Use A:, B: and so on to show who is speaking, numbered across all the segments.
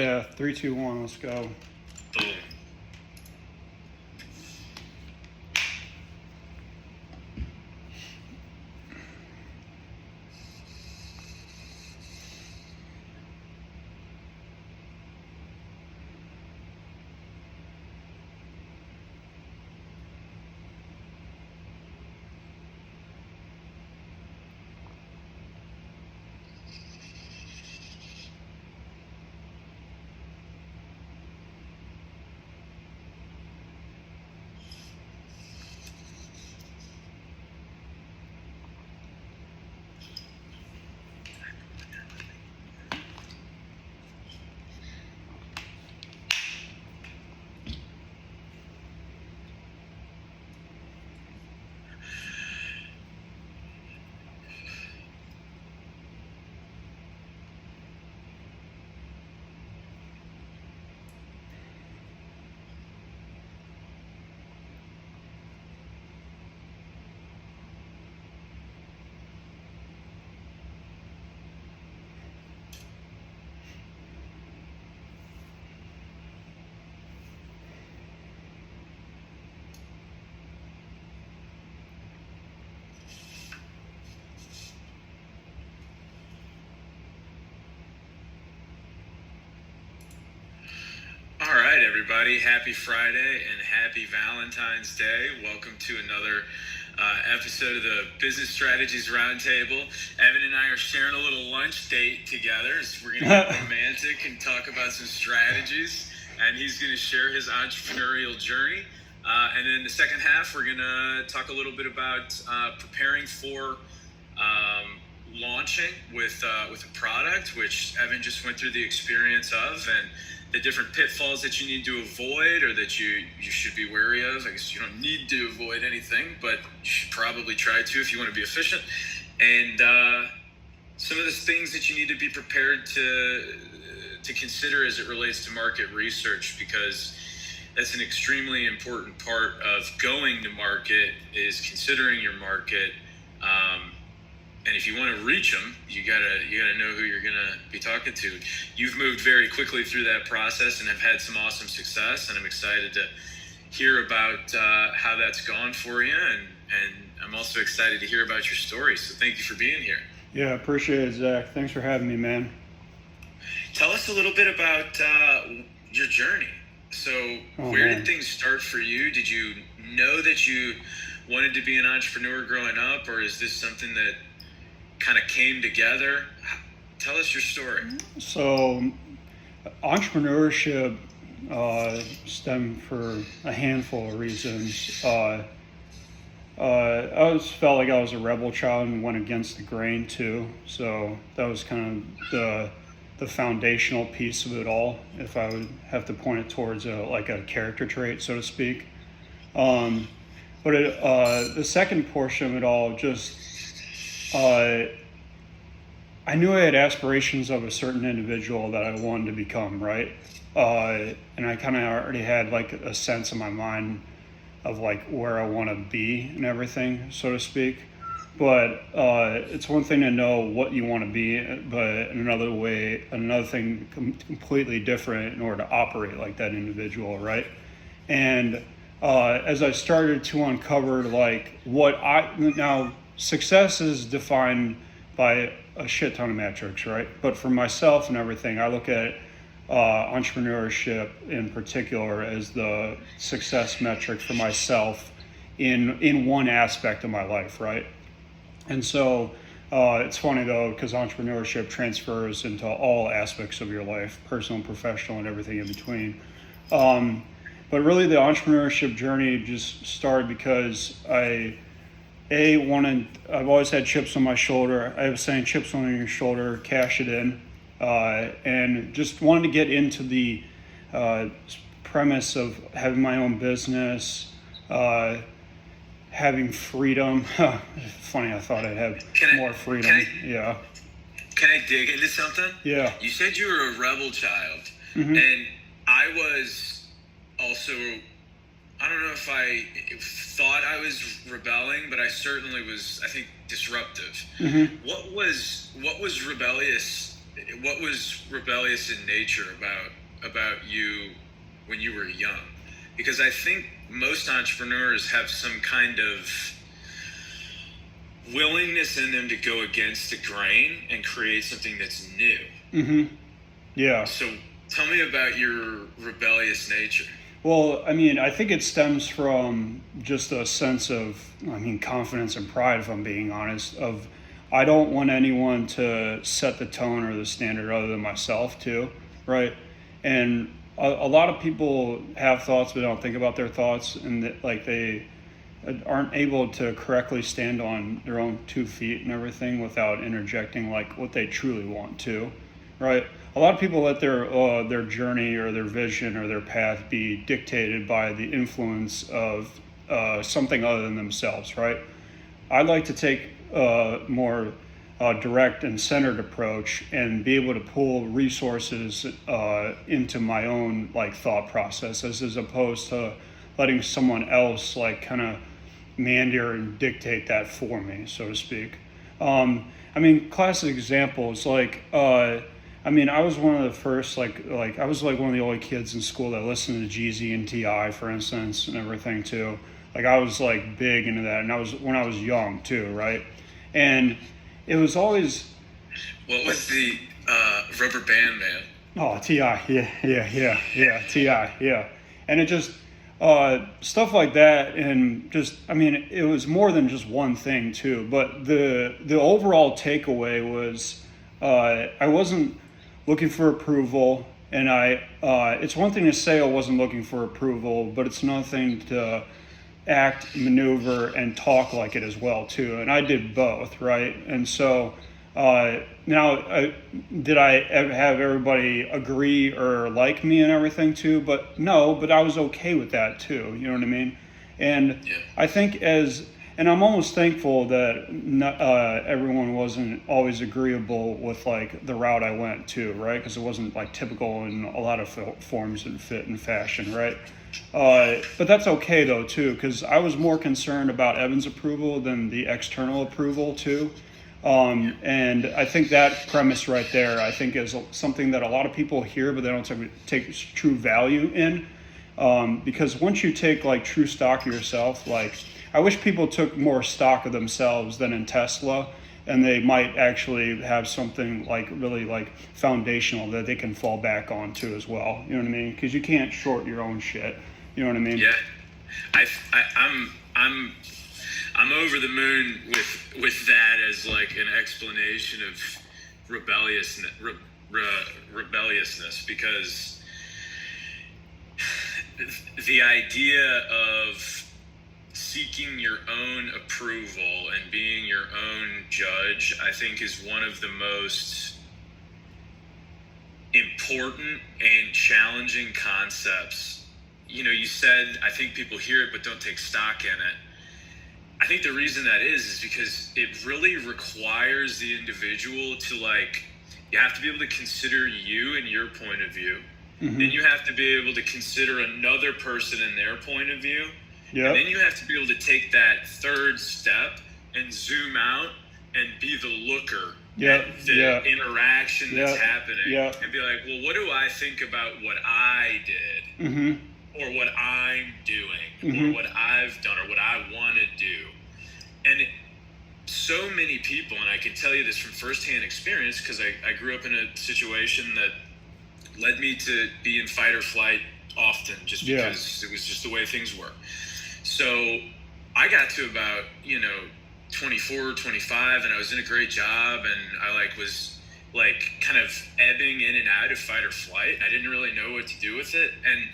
A: Yeah, 3, 2, 1, let's go.
B: Boom. All right, everybody. Happy Friday and happy Valentine's Day. Welcome to another episode of the Business Strategies Roundtable. Evan and I are sharing a little lunch date together. So we're going to get romantic and talk about some strategies. And he's going to share his entrepreneurial journey. And then in the second half, we're going to talk a little bit about preparing for launching with a product, which Evan just went through the experience of, and the different pitfalls that you need to avoid or that you should be wary of. I guess you don't need to avoid anything, but you should probably try to if you want to be efficient. And some of the things that you need to be prepared to consider as it relates to market research, because that's an extremely important part of going to market, is considering your market. And if you want to reach them, you gotta know who you're gonna be talking to. You've moved very quickly through that process and have had some awesome success, and I'm excited to hear about how that's gone for you, and I'm also excited to hear about your story. So thank you for being here.
A: Yeah, appreciate it, Zach. Thanks for having me, man.
B: Tell us a little bit about your journey. So where did things start for you? Did you know that you wanted to be an entrepreneur growing up, or is this something that kind of came together? Tell us your story.
A: So entrepreneurship stemmed for a handful of reasons. I always felt like I was a rebel child and went against the grain too. So that was kind of the foundational piece of it all, if I would have to point it towards a character trait, so to speak. But the second portion of it all, just I knew I had aspirations of a certain individual that I wanted to become, right? And I kind of already had like a sense in my mind of like where I want to be and everything, so to speak. But it's one thing to know what you want to be, but another thing completely different in order to operate like that individual, right? And as I started to uncover like now success is defined by a shit ton of metrics, right? But for myself and everything, I look at entrepreneurship in particular as the success metric for myself in one aspect of my life, right? And so it's funny though, because entrepreneurship transfers into all aspects of your life, personal, professional, and everything in between. But really the entrepreneurship journey just started because I've always had chips on my shoulder. I have a saying, chips on your shoulder, cash it in. And just wanted to get into the premise of having my own business, having freedom. Funny, I thought I'd have more freedom.
B: Can I dig into something?
A: Yeah.
B: You said you were a rebel child,
A: Mm-hmm.
B: and I was also, I don't know if I thought I was rebelling, but I certainly was, I think, disruptive.
A: Mm-hmm.
B: What was rebellious what was rebellious in nature about you when you were young? Because I think most entrepreneurs have some kind of willingness in them to go against the grain and create something that's new.
A: Mm-hmm. Yeah.
B: So tell me about your rebellious nature.
A: Well, I mean, I think it stems from just a sense of, confidence and pride, if I'm being honest, of I don't want anyone to set the tone or the standard other than myself too, right? And a lot of people have thoughts but don't think about their thoughts, and they aren't able to correctly stand on their own 2 feet and everything without interjecting like what they truly want to, right? A lot of people let their journey or their vision or their path be dictated by the influence of something other than themselves, right? I'd like to take a more direct and centered approach and be able to pull resources into my own thought processes, as opposed to letting someone else kind of mandator and dictate that for me, so to speak. Classic examples I was one of the first, I was one of the only kids in school that listened to Jeezy and T.I., for instance, and everything too. I was big into that, and when I was young too, right? And it was always...
B: What was the Rubber Band Man?
A: Oh, T.I., yeah, T.I., yeah. And it just, stuff like that, and just, it was more than just one thing too, but the overall takeaway was I wasn't looking for approval, and it's one thing to say I wasn't looking for approval, but it's another thing to act, maneuver, and talk like it as well too, and I did both, right? And so did I have everybody agree or like me and everything too? But no, but I was okay with that too, you know what I mean? And yeah. I think and I'm almost thankful that everyone wasn't always agreeable with the route I went to, right? Because it wasn't typical in a lot of forms and fit and fashion, right? But that's okay though too, because I was more concerned about Evan's approval than the external approval too. And I think that premise right there, I think, is something that a lot of people hear, but they don't take true value in. Because once you take true stock of yourself, I wish people took more stock of themselves than in Tesla, and they might actually have something really foundational that they can fall back on too as well. You know what I mean? Because you can't short your own shit. You know what I mean?
B: Yeah, I'm over the moon with that as an explanation of rebelliousness, because the idea of seeking your own approval and being your own judge, I think, is one of the most important and challenging concepts. You said, I think people hear it but don't take stock in it. I think the reason that is because it really requires the individual to you have to be able to consider you and your point of view. Mm-hmm. Then you have to be able to consider another person and their point of view. Yep. And then you have to be able to take that third step and zoom out and be the looker at the interaction that's happening, and be like, well, what do I think about what I did, mm-hmm. or what I'm doing, mm-hmm. or what I've done, or what I want to do? And so many people, and I can tell you this from firsthand experience, because I grew up in a situation that led me to be in fight or flight often, just because it was just the way things were. So I got to about 24, 25, and I was in a great job, and I was kind of ebbing in and out of fight or flight. I didn't really know what to do with it. And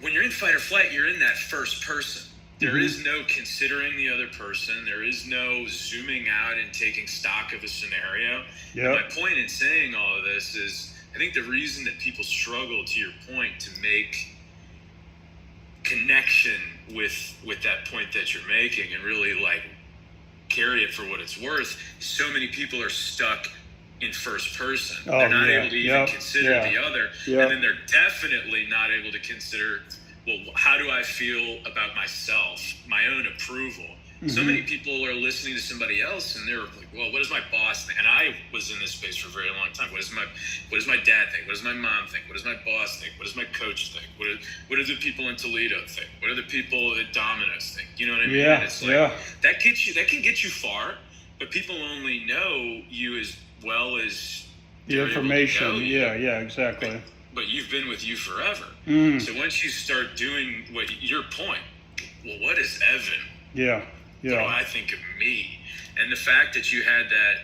B: when you're in fight or flight, you're in that first person. There mm-hmm. is no considering the other person. There is no zooming out and taking stock of a scenario. Yep. And my point in saying all of this is, I think the reason that people struggle, to your point, to make connection with that point that you're making and really carry it for what it's worth, so many people are stuck in first person. They're not able to even consider the other. And then they're definitely not able to consider, well, how do I feel about myself, my own approval? So many people are listening to somebody else and they're like, well, what does my boss think? And I was in this space for a very long time. What does my dad think? What does my mom think? What does my boss think? What does my coach think? What do the people in Toledo think? What do the people at Domino's think? You know what I mean?
A: Yeah,
B: and it's like, that can get you far, but people only know you as well as
A: the information. Yeah, exactly.
B: But you've been with you forever. So once you start doing your point, well, what is Evan?
A: Yeah.
B: What do I think of me? And the fact that you had that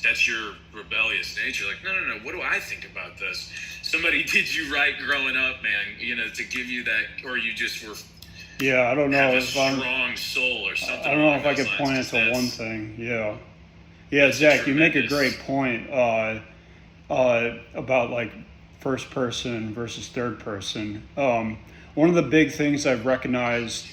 B: that's your rebellious nature, like, no, what do I think about this? Somebody did you right growing up, man, to give you that, or you just were
A: I don't know
B: have a
A: if
B: strong soul or something.
A: I don't know if I could point it to one thing. Yeah, Zach, you make a great point about like first person versus third person. One of the big things I've recognized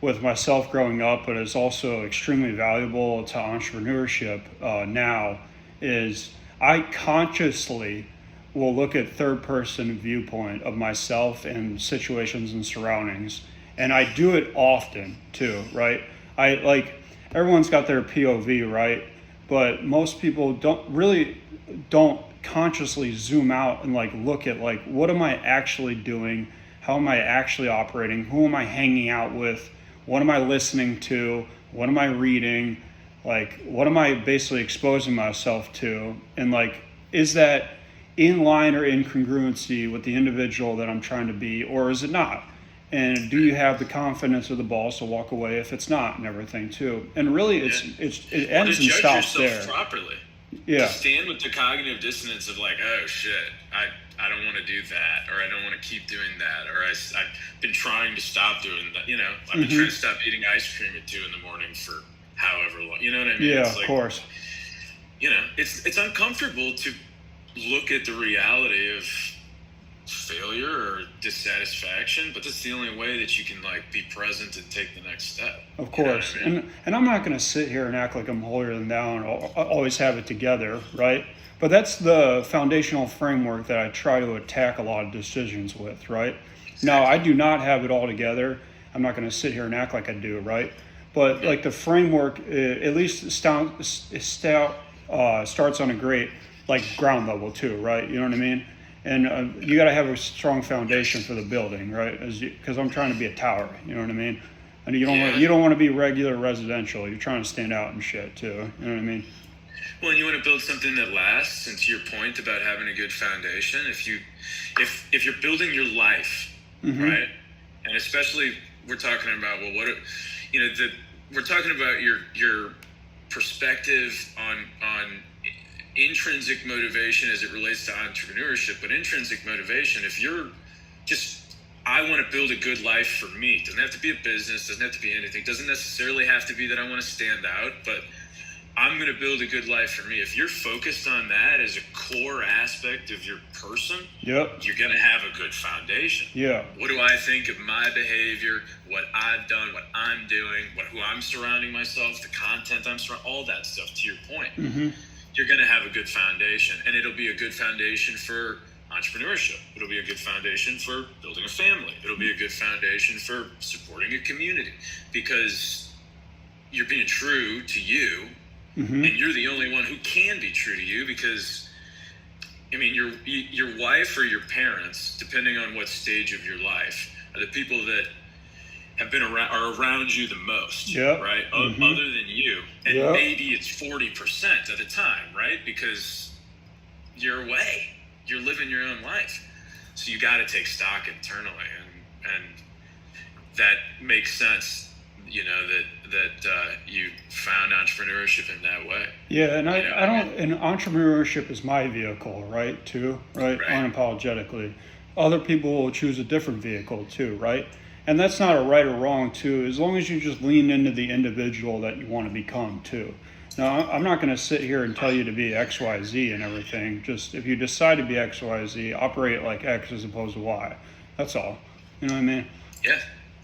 A: with myself growing up, but is also extremely valuable to entrepreneurship now, is I consciously will look at third person viewpoint of myself and situations and surroundings. And I do it often too, right? Everyone's got their POV, right? But most people don't consciously zoom out and like look at like, what am I actually doing? How am I actually operating? Who am I hanging out with? What am I listening to? What am I reading? Like, what am I basically exposing myself to? And like, is that in line or in congruency with the individual that I'm trying to be, or is it not? And do you have the confidence or the balls to walk away if it's not, and everything too? And really, it ends and stops there.
B: Properly.
A: Yeah.
B: To stand with the cognitive dissonance of like, oh shit, I don't want to do that, or I don't want to keep doing that, or I've been trying to stop doing that. I've been trying to stop eating ice cream at 2 a.m. for however long. You know what I mean?
A: Yeah,
B: it's like,
A: of course.
B: It's uncomfortable to look at the reality of failure or dissatisfaction, but that's the only way that you can like be present and take the next step.
A: Of course. You know what I mean? And I'm not going to sit here and act like I'm holier than thou and always have it together, right? But that's the foundational framework that I try to attack a lot of decisions with, right? Now, I do not have it all together. I'm not going to sit here and act like I do, right? But like the framework, at least starts on a great like ground level too, right? You know what I mean? And you got to have a strong foundation for the building, right? Because I'm trying to be a tower, you know what I mean? And you don't want to be regular residential. You're trying to stand out and shit too. You know what I mean?
B: Well, and you want to build something that lasts. And to your point about having a good foundation, if you're building your life, right? And especially we're talking about we're talking about your perspective on intrinsic motivation as it relates to entrepreneurship, but intrinsic motivation, if you're just, I want to build a good life for me, doesn't have to be a business, doesn't have to be anything, doesn't necessarily have to be that I want to stand out, but I'm going to build a good life for me. If you're focused on that as a core aspect of your person, you're going to have a good foundation.
A: Yeah.
B: What do I think of my behavior, what I've done, what I'm doing, who I'm surrounding myself, the content I'm surrounding, all that stuff, to your point. You're going to have a good foundation, and it'll be a good foundation for entrepreneurship. It'll be a good foundation for building a family. It'll be a good foundation for supporting a community, because you're being true to you, and you're the only one who can be true to you, because I mean, your wife or your parents, depending on what stage of your life, are the people that have been around you the most, right? Other than you. And maybe it's 40% of the time, right? Because you're away. You're living your own life. So you got to take stock internally. And that makes sense, that you found entrepreneurship in that way.
A: Yeah, and and entrepreneurship is my vehicle, right, too, right? Unapologetically. Other people will choose a different vehicle too, right? And that's not a right or wrong too, as long as you just lean into the individual that you want to become too. Now, I'm not going to sit here and tell you to be X, Y, Z and everything. Just if you decide to be X, Y, Z, operate like X as opposed to Y. That's all. You know what I mean?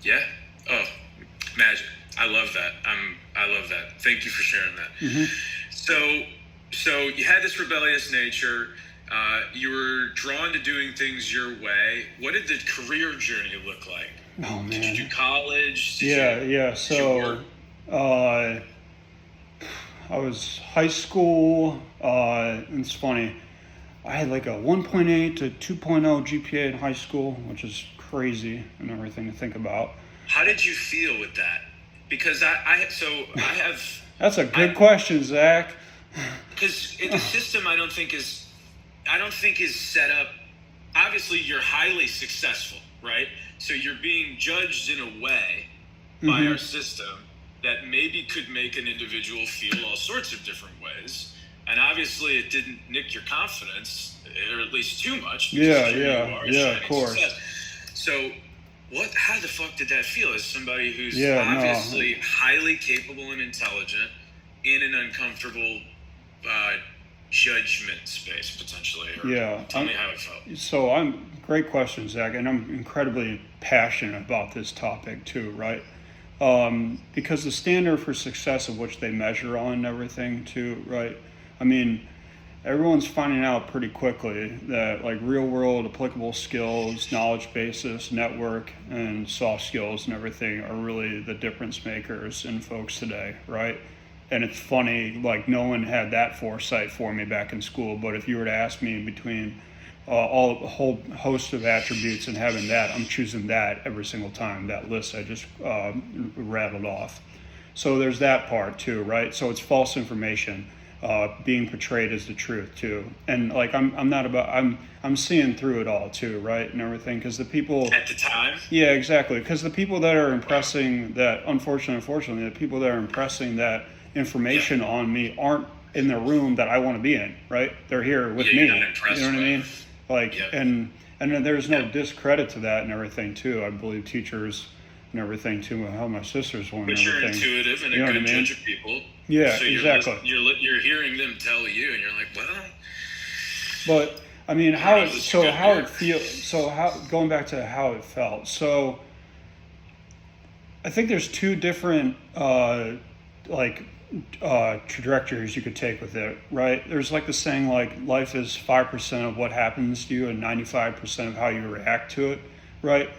B: Yeah. Oh, magic. I love that. I love that. Thank you for sharing that. So you had this rebellious nature. You were drawn to doing things your way. What did the career journey look like?
A: Oh man.
B: Did you do college?
A: Yeah. So I was high school. It's funny. I had like a 1.8 to 2.0 GPA in high school, which is crazy and everything to think about.
B: How did you feel with that? Because I have.
A: That's a good question, Zach.
B: Because the system, I don't think is set up. Obviously, you're highly successful, right? So you're being judged in a way by our system that maybe could make an individual feel all sorts of different ways. And obviously, it didn't nick your confidence, or at least too much.
A: Yeah, of course.
B: Success. So, how the fuck did that feel as somebody who's obviously highly capable and intelligent in an uncomfortable judgment space, potentially? Tell me how it felt.
A: So great question, Zach, and I'm incredibly passionate about this topic too, right? Because the standard for success of which they measure on and everything too, right? I mean, everyone's finding out pretty quickly that like real world applicable skills, knowledge basis, network, and soft skills and everything are really the difference makers in folks today, right? And it's funny, like no one had that foresight for me back in school, but if you were to ask me between a whole host of attributes and having that, I'm choosing that every single time, that list I just rattled off. So there's that part too, right? So it's false information being portrayed as the truth too. And like I'm seeing through it all too, right? And everything, because the people
B: at the time.
A: Yeah, exactly. Because the people that are impressing that, unfortunately, the people that are impressing that information on me aren't in the room that I want to be in, right? They're here with me. You know what I mean? Like, and then there's no discredit to that and everything too. I believe teachers and everything too. How my sisters want.
B: But you're intuitive and a good judge of people.
A: Yeah,
B: so
A: exactly.
B: You're hearing them tell you, and you're like, well.
A: But I mean, how it feels. So going back to how it felt. So I think there's two different trajectories you could take with it, right? There's like the saying, like life is 5% of what happens to you and 95% of how you react to it, right?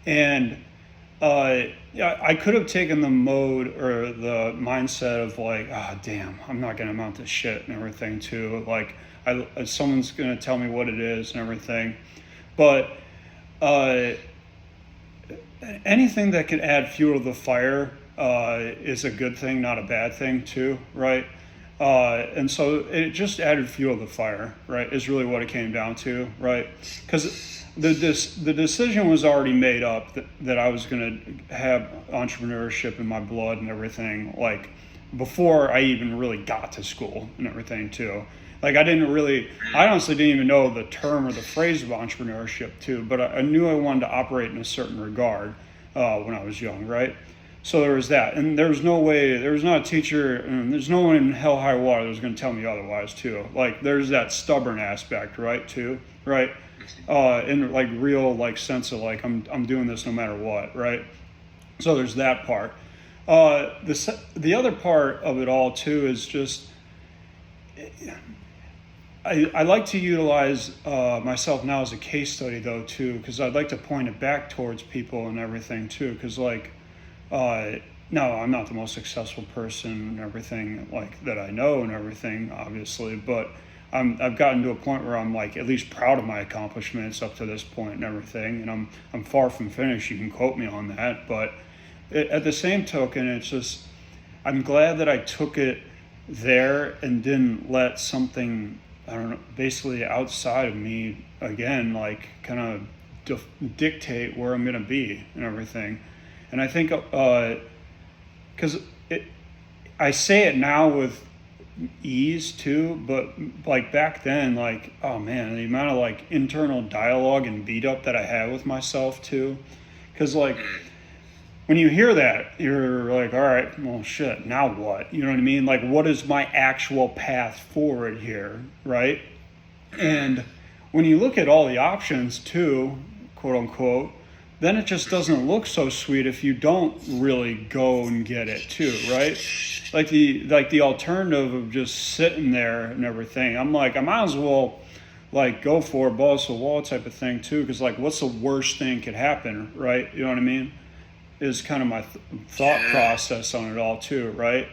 A: And I could have taken the mode or the mindset of like, damn, I'm not gonna amount to shit and everything too. Like, someone's gonna tell me what it is and everything, but anything that could add fuel to the fire is a good thing, not a bad thing too, right? And so it just added fuel to the fire, right, is really what it came down to, right? Because the decision was already made up that I was going to have entrepreneurship in my blood and everything, like before I even really got to school and everything too. Like I honestly didn't even know the term or the phrase of entrepreneurship too, but I knew I wanted to operate in a certain regard when I was young, right? So there was that, and there was not a teacher, and there's no one in hell high water that was going to tell me otherwise too. Like there's that stubborn aspect, right, too, right? In like real like sense of like I'm doing this no matter what, right? So there's that part. The other part of it all too is just I like to utilize myself now as a case study though too, because I'd like to point it back towards people and everything too, because like. No, I'm not the most successful person and everything like that I know and everything, obviously, but I've gotten to a point where I'm like at least proud of my accomplishments up to this point and everything, and I'm far from finished. You can quote me on that, but at the same token, it's just I'm glad that I took it there and didn't let something, I don't know, basically outside of me again, like kind of dictate where I'm gonna be and everything. And I think, because I say it now with ease too, but like back then, like, oh man, the amount of like internal dialogue and beat up that I had with myself too. Because like, when you hear that, you're like, all right, well shit, now what? You know what I mean? Like, what is my actual path forward here, right? And when you look at all the options too, quote unquote, then it just doesn't look so sweet if you don't really go and get it too, right? Like the alternative of just sitting there and everything. I'm like, I might as well like go for it, balls to the wall type of thing too, because like what's the worst thing could happen, right? You know what I mean? is kind of my thought process on it all too, right?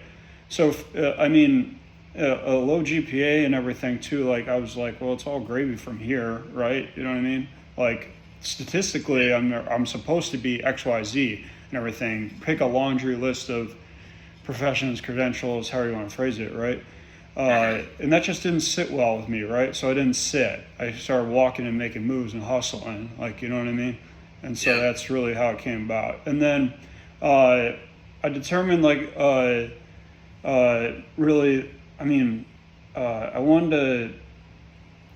A: So, I mean, a low GPA and everything too, like I was like, well, it's all gravy from here, right? You know what I mean? Like statistically, I'm supposed to be XYZ and everything. Pick a laundry list of professions, credentials, however you want to phrase it, right? And that just didn't sit well with me, right? So I didn't sit. I started walking and making moves and hustling, like, you know what I mean? And so that's really how it came about. And then I determined, like, really, I mean, I wanted to,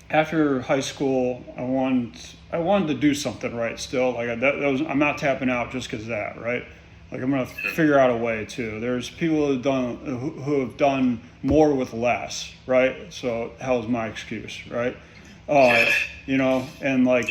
A: after high school, I wanted to do something right still. Like, I'm not tapping out just because of that, right? Like, I'm going to figure out a way too. There's people who have done more with less, right? So hell's my excuse, right? You know, and like,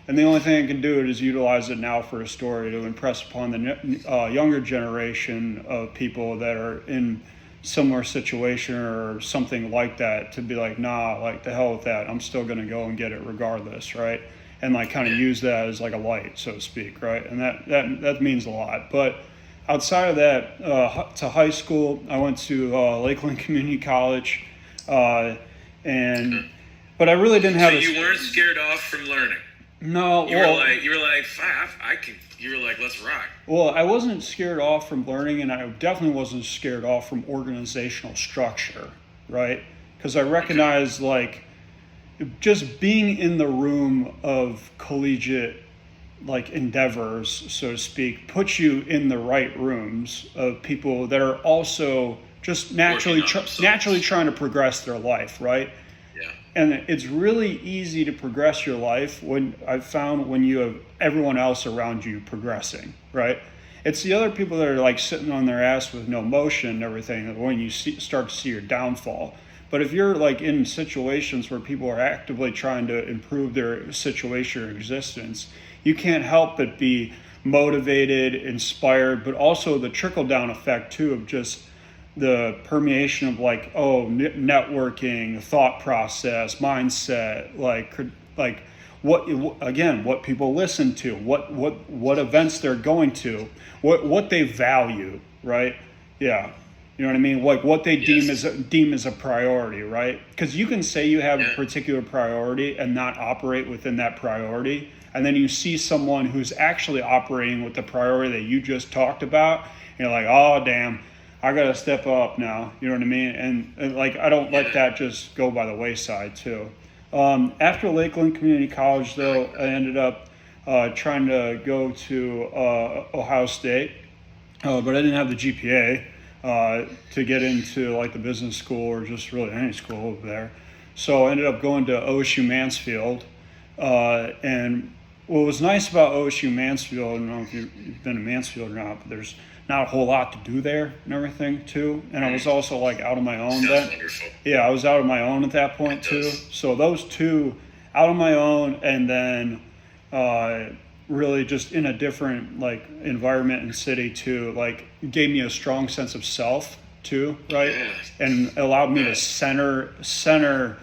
A: and the only thing I can do is utilize it now for a story to impress upon the younger generation of people that are in similar situation or something like that, to be like, nah, like the hell with that. I'm still going to go and get it regardless, right? And like kind of use that as like a light, so to speak, right? And that means a lot. But outside of that, to high school, I went to Lakeland Community College, but I really didn't have.
B: So you weren't scared off from learning.
A: No,
B: you were like, I can. You were like, let's rock.
A: Well, I wasn't scared off from learning, and I definitely wasn't scared off from organizational structure, right? Because I recognized like, just being in the room of collegiate like endeavors, so to speak, puts you in the right rooms of people that are also just naturally trying to progress their life, right?
B: Yeah.
A: And it's really easy to progress your life when you have everyone else around you progressing, right? It's the other people that are like sitting on their ass with no motion and everything when you start to see your downfall. But if you're like in situations where people are actively trying to improve their situation or existence, you can't help but be motivated, inspired, but also the trickle down effect too of just the permeation of like, networking, thought process, mindset, like what people listen to, what events they're going to, what they value, right? Yeah. You know what I mean? Like what they deem as a priority, right? Because you can say you have a particular priority and not operate within that priority, and then you see someone who's actually operating with the priority that you just talked about, and you're like, oh damn, I gotta step up now. You know what I mean? And like I don't let that just go by the wayside too. After Lakeland Community College, though, I ended up trying to go to Ohio State, but I didn't have the GPA to get into like the business school or just really any school over there. So I ended up going to OSU Mansfield. And what was nice about OSU Mansfield, I don't know if you've been to Mansfield or not, but there's not a whole lot to do there and everything too. And I was also like out on my own then.
B: Wonderful.
A: Yeah, I was out on my own at that point too. So those two, out on my own, and then really just in a different like environment and city too, like gave me a strong sense of self too, right? And allowed me to center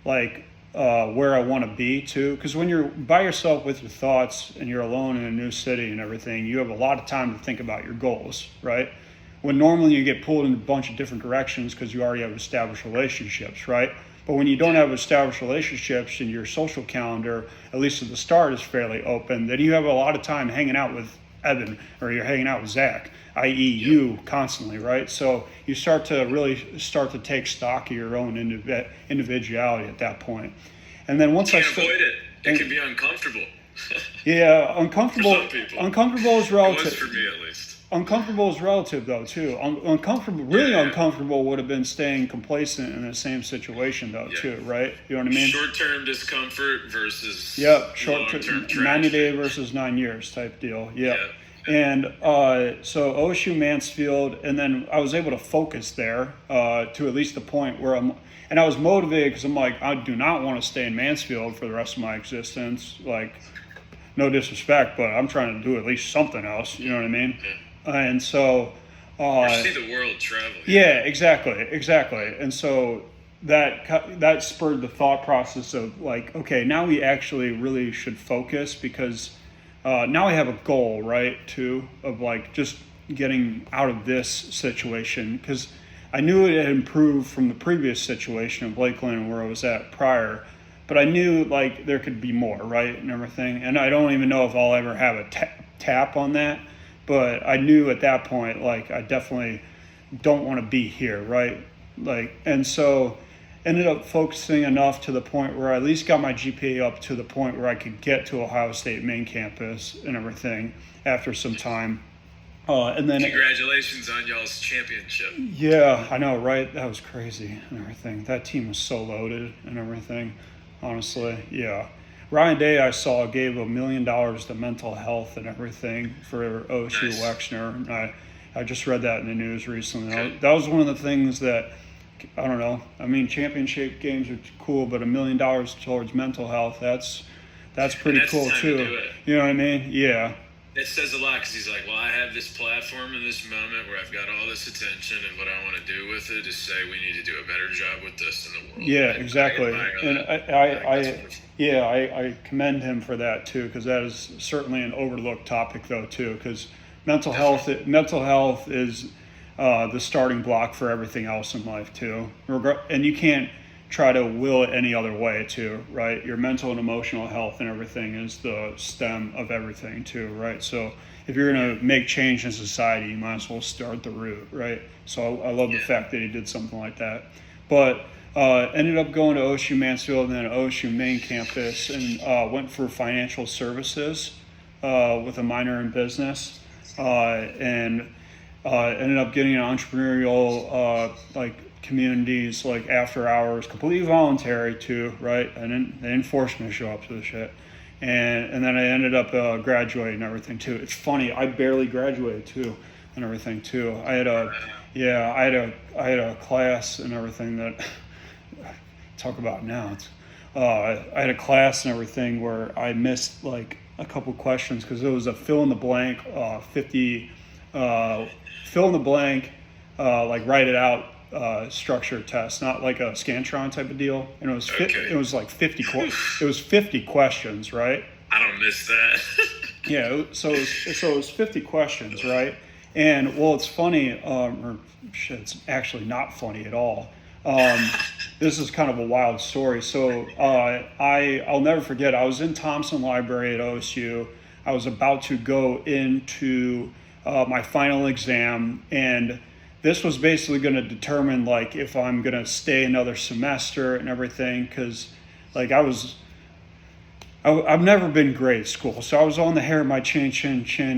A: like where I want to be too. Because when you're by yourself with your thoughts and you're alone in a new city and everything, you have a lot of time to think about your goals, right? When normally you get pulled in a bunch of different directions because you already have established relationships, right? But when you don't have established relationships and your social calendar, at least at the start, is fairly open, then you have a lot of time hanging out with Evan or you're hanging out with Zach, i.e. you constantly, right? So you start to take stock of your own individuality at that point. And then once
B: you can't avoid it. It can be uncomfortable.
A: Yeah, uncomfortable.
B: For some people.
A: Uncomfortable is relative.
B: It was for me at least.
A: Uncomfortable is relative though too. Uncomfortable would have been staying complacent in the same situation though too, right? You know what I mean?
B: Short-term discomfort versus
A: long-term 90 day versus 9 years type deal. Yeah. And so OSU Mansfield, and then I was able to focus there to at least the point where I was motivated because I'm like, I do not want to stay in Mansfield for the rest of my existence. Like, no disrespect, but I'm trying to do at least something else. You know what I mean?
B: Yeah.
A: And so
B: or see the world travel.
A: Yeah, exactly. And so that spurred the thought process of like, okay, now we actually really should focus, because now I have a goal, right, too, of like just getting out of this situation, because I knew it had improved from the previous situation of Lakeland where I was at prior, but I knew like there could be more, right, and everything. And I don't even know if I'll ever have a tap on that, but I knew at that point, like, I definitely don't want to be here, right? Like, and so ended up focusing enough to the point where I at least got my GPA up to the point where I could get to Ohio State main campus and everything after some time. And then
B: congratulations on y'all's championship.
A: Yeah, I know, right? That was crazy and everything. That team was so loaded and everything, honestly. Yeah. Ryan Day, I saw, gave $1 million to mental health and everything for OSU
B: Nice.
A: Wexner. I just read that in the news recently.
B: Okay.
A: That was one of the things that, I don't know. I mean, championship games are cool, but $1 million towards mental health, that's pretty
B: That's the
A: cool
B: time to
A: too.
B: do it.
A: You know what I mean? Yeah.
B: It says a lot because he's like, well, I have this platform in this moment where I've got all this attention, and what I want to do with it is say we need to do a better job with this in the world.
A: Yeah,
B: And
A: exactly. And I commend him for that too, because that is certainly an overlooked topic though too, because mental health is the starting block for everything else in life too. And you can't try to will it any other way too, right? Your mental and emotional health and everything is the stem of everything too, right? So if you're going to make change in society, you might as well start the root, right? So I love the fact that he did something like that. But ended up going to OSU Mansfield and then OSU main campus, and went for financial services with a minor in business, and ended up getting an entrepreneurial communities, like after hours, completely voluntary too, right? They didn't force me to show up to the shit. And then I ended up graduating and everything too. It's funny, I barely graduated too and everything too. I had a class and everything that talk about now. I had a class and everything where I missed like a couple questions because it was a fill in the blank, like write it out structure test, not like a Scantron type of deal. And it was like 50 questions, right?
B: I don't miss that.
A: Yeah, so it was 50 questions, right? And well, it's funny, it's actually not funny at all. This is kind of a wild story. So I'll never forget, I was in Thompson Library at OSU. I was about to go into my final exam, and this was basically going to determine like if I'm going to stay another semester and everything, because like I've never been great at school, so I was on the hair of my chin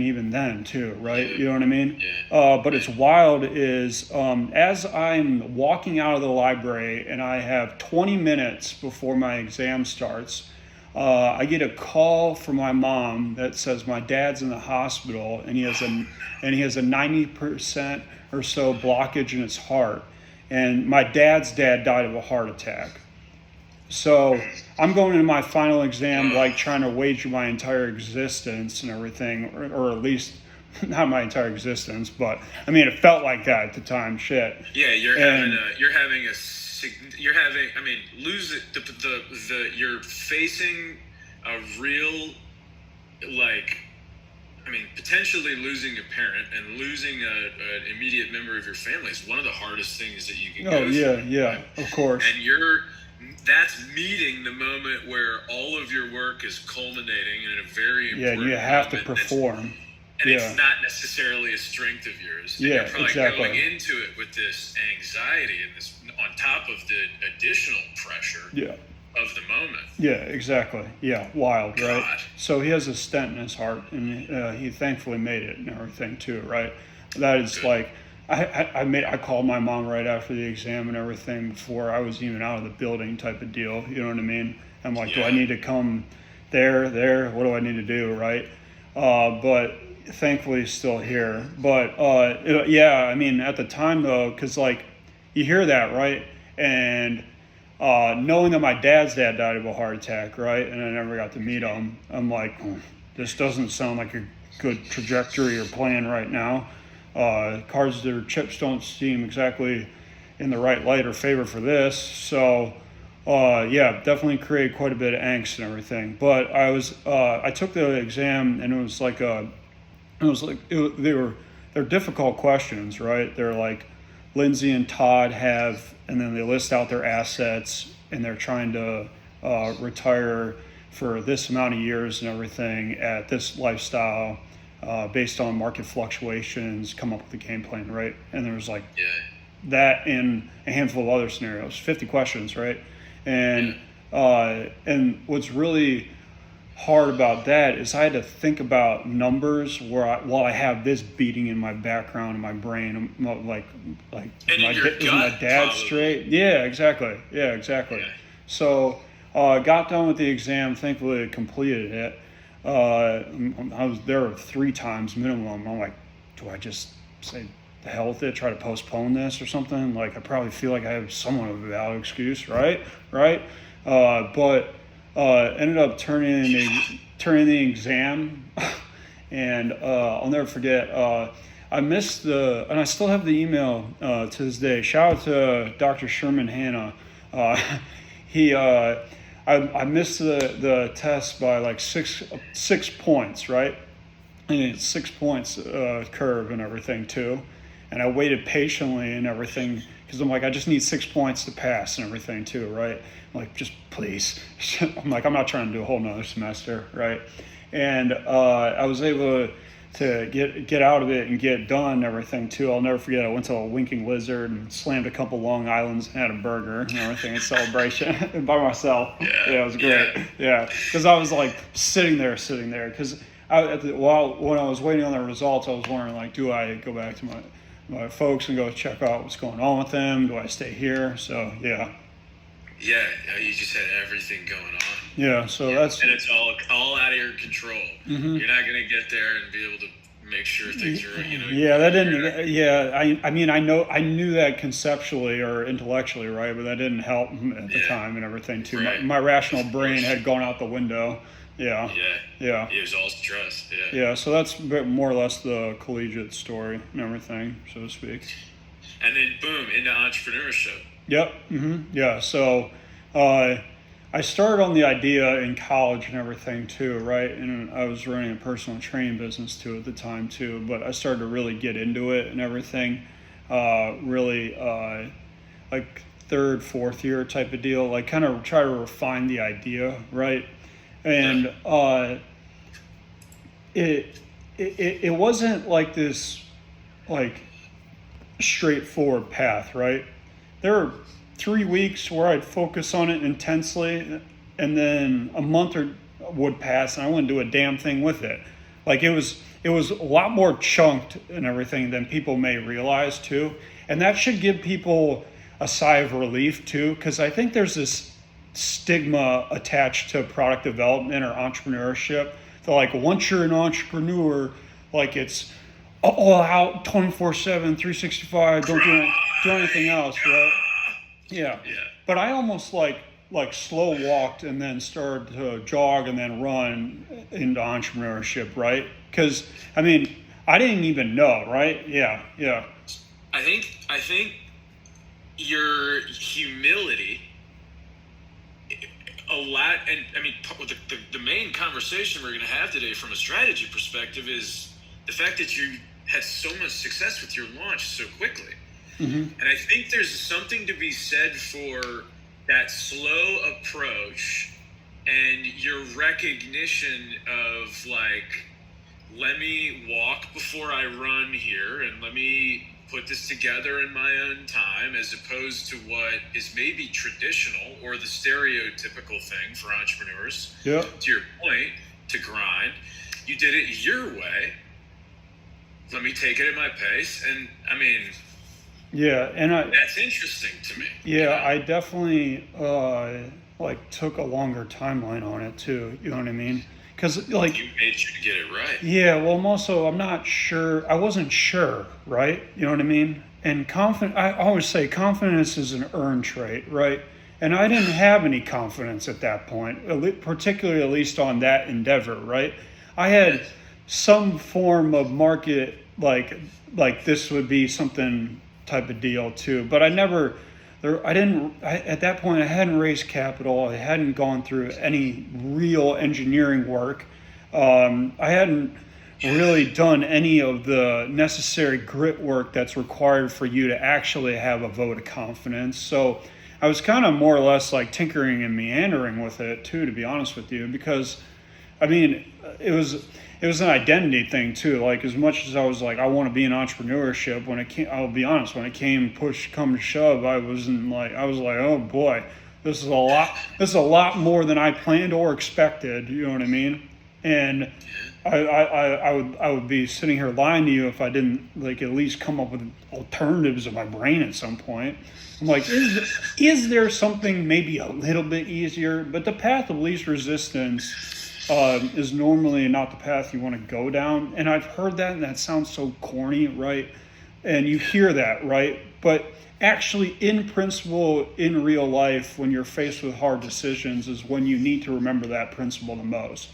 A: even then too, right? You know what I mean? But it's wild is as I'm walking out of the library and I have 20 minutes before my exam starts, I get a call from my mom that says my dad's in the hospital and he has a 90% or so blockage in his heart, and my dad's dad died of a heart attack. So I'm going into my final exam like trying to wager my entire existence and everything, or at least not my entire existence, but I mean it felt like that at the time. Shit.
B: Yeah, you're you're facing a real, like, I mean, potentially losing a parent and losing an immediate member of your family is one of the hardest things that you can go through.
A: Yeah, of course.
B: And that's meeting the moment where all of your work is culminating in a very important
A: and you have to
B: moment.
A: perform.
B: And it's not necessarily a strength of yours. And you're probably going into it with this anxiety and this on top of the additional pressure of the moment.
A: Yeah, exactly. Yeah, wild,
B: God.
A: right? So he has a stent in his heart, and he thankfully made it and everything too, right? That is like, I called my mom right after the exam and everything before I was even out of the building type of deal. You know what I mean? I'm like, do I need to come there? What do I need to do, right? But thankfully he's still here. But I mean, at the time though, because like you hear that, right? And knowing that my dad's dad died of a heart attack, right? And I never got to meet him. I'm like, this doesn't sound like a good trajectory or plan right now. Chips don't seem exactly in the right light or favor for this. So yeah, definitely created quite a bit of angst and everything. But I took the exam, and they're difficult questions, right? They're like, Lindsay and Todd have, and then they list out their assets, and they're trying to retire for this amount of years and everything at this lifestyle, based on market fluctuations, come up with a game plan, right? And there was like that in a handful of other scenarios, 50 questions, right? And what's really hard about that is I had to think about numbers while I have this beating in my background in my brain. I'm like
B: and
A: is my dad
B: probably.
A: straight? Yeah, exactly. So got done with the exam. Thankfully, I completed it. I was there 3 times minimum. I'm like, do I just say the hell with it? Try to postpone this or something? Like, I probably feel like I have somewhat of a valid excuse, right? But ended up turning the exam, and I'll never forget. I missed and I still have the email to this day. Shout out to Dr. Sherman Hanna. I missed the test by like six points, right? And it's 6 points curve and everything too. And I waited patiently and everything because I'm like, I just need 6 points to pass and everything too, right? I'm like, just please. I'm like, I'm not trying to do a whole nother semester, right? And I was able to get out of it and get done and everything too. I'll never forget, I went to a Winking Lizard and slammed a couple Long Islands and had a burger and everything in celebration by myself. Yeah, it was great. Yeah, because I was like sitting there because when I was waiting on the results, I was wondering, like, do I go back to my folks and go check out what's going on with them? Do I stay here? So
B: yeah, you just had everything going on.
A: Yeah, so that's...
B: And it's all out of your control. Mm-hmm. You're not going to get there and be able to make sure things are,
A: Yeah, that didn't... Yeah, I mean, I knew that conceptually or intellectually, right? But that didn't help at the time and everything, too.
B: Right.
A: My rational brain had gone out the window. Yeah.
B: It was all stress.
A: Yeah, so that's more or less the collegiate story and everything, so to speak.
B: And then, boom, into entrepreneurship.
A: Yep. Mm-hmm. Yeah, so... I started on the idea in college and everything too, right? And I was running a personal training business too at the time too, but I started to really get into it and everything, really like 3rd, 4th year type of deal, like kind of try to refine the idea, right? And it wasn't like this like straightforward path, right? There were 3 weeks where I'd focus on it intensely, and then a month would pass and I wouldn't do a damn thing with it. Like, it was a lot more chunked and everything than people may realize too. And that should give people a sigh of relief too, because I think there's this stigma attached to product development or entrepreneurship that, like, once you're an entrepreneur, like, it's all out 24/7, 365, don't do anything else, right? Yeah. But I almost like slow walked and then started to jog and then run into entrepreneurship, right? Because, I mean, I didn't even know, right? Yeah.
B: I think your humility, a lot, and I mean, the main conversation we're going to have today from a strategy perspective is the fact that you had so much success with your launch so quickly. Mm-hmm. And I think there's something to be said for that slow approach and your recognition of, like, let me walk before I run here and let me put this together in my own time, as opposed to what is maybe traditional or the stereotypical thing for entrepreneurs.
A: Yeah.
B: To your point, to grind. You did it your way. Let me take it at my pace. And I mean...
A: Yeah, and
B: that's interesting to me.
A: Yeah, I definitely took a longer timeline on it too. You know what I mean? Because, like,
B: you made sure to get it right.
A: Yeah, well, I'm not sure. I wasn't sure, right? You know what I mean? And I always say confidence is an earned trait, right? And I didn't have any confidence at that point, particularly at least on that endeavor, right? I had some form of market, like this would be something type of deal too, but I never at that point, I hadn't raised capital. I hadn't gone through any real engineering work. I hadn't really done any of the necessary grit work that's required for you to actually have a vote of confidence. So I was kind of more or less like tinkering and meandering with it too, to be honest with you, because I mean, it was an identity thing too. Like, as much as I was like, I want to be in entrepreneurship, when it came, I'll be honest, when it came come to shove, I was like, oh boy, this is a lot more than I planned or expected. You know what I mean? And I would be sitting here lying to you if I didn't like at least come up with alternatives in my brain at some point. I'm like, is there something maybe a little bit easier? But the path of least resistance is normally not the path you want to go down. And I've heard that, and that sounds so corny, right? And you hear that, right? But actually, in principle, in real life, when you're faced with hard decisions is when you need to remember that principle the most.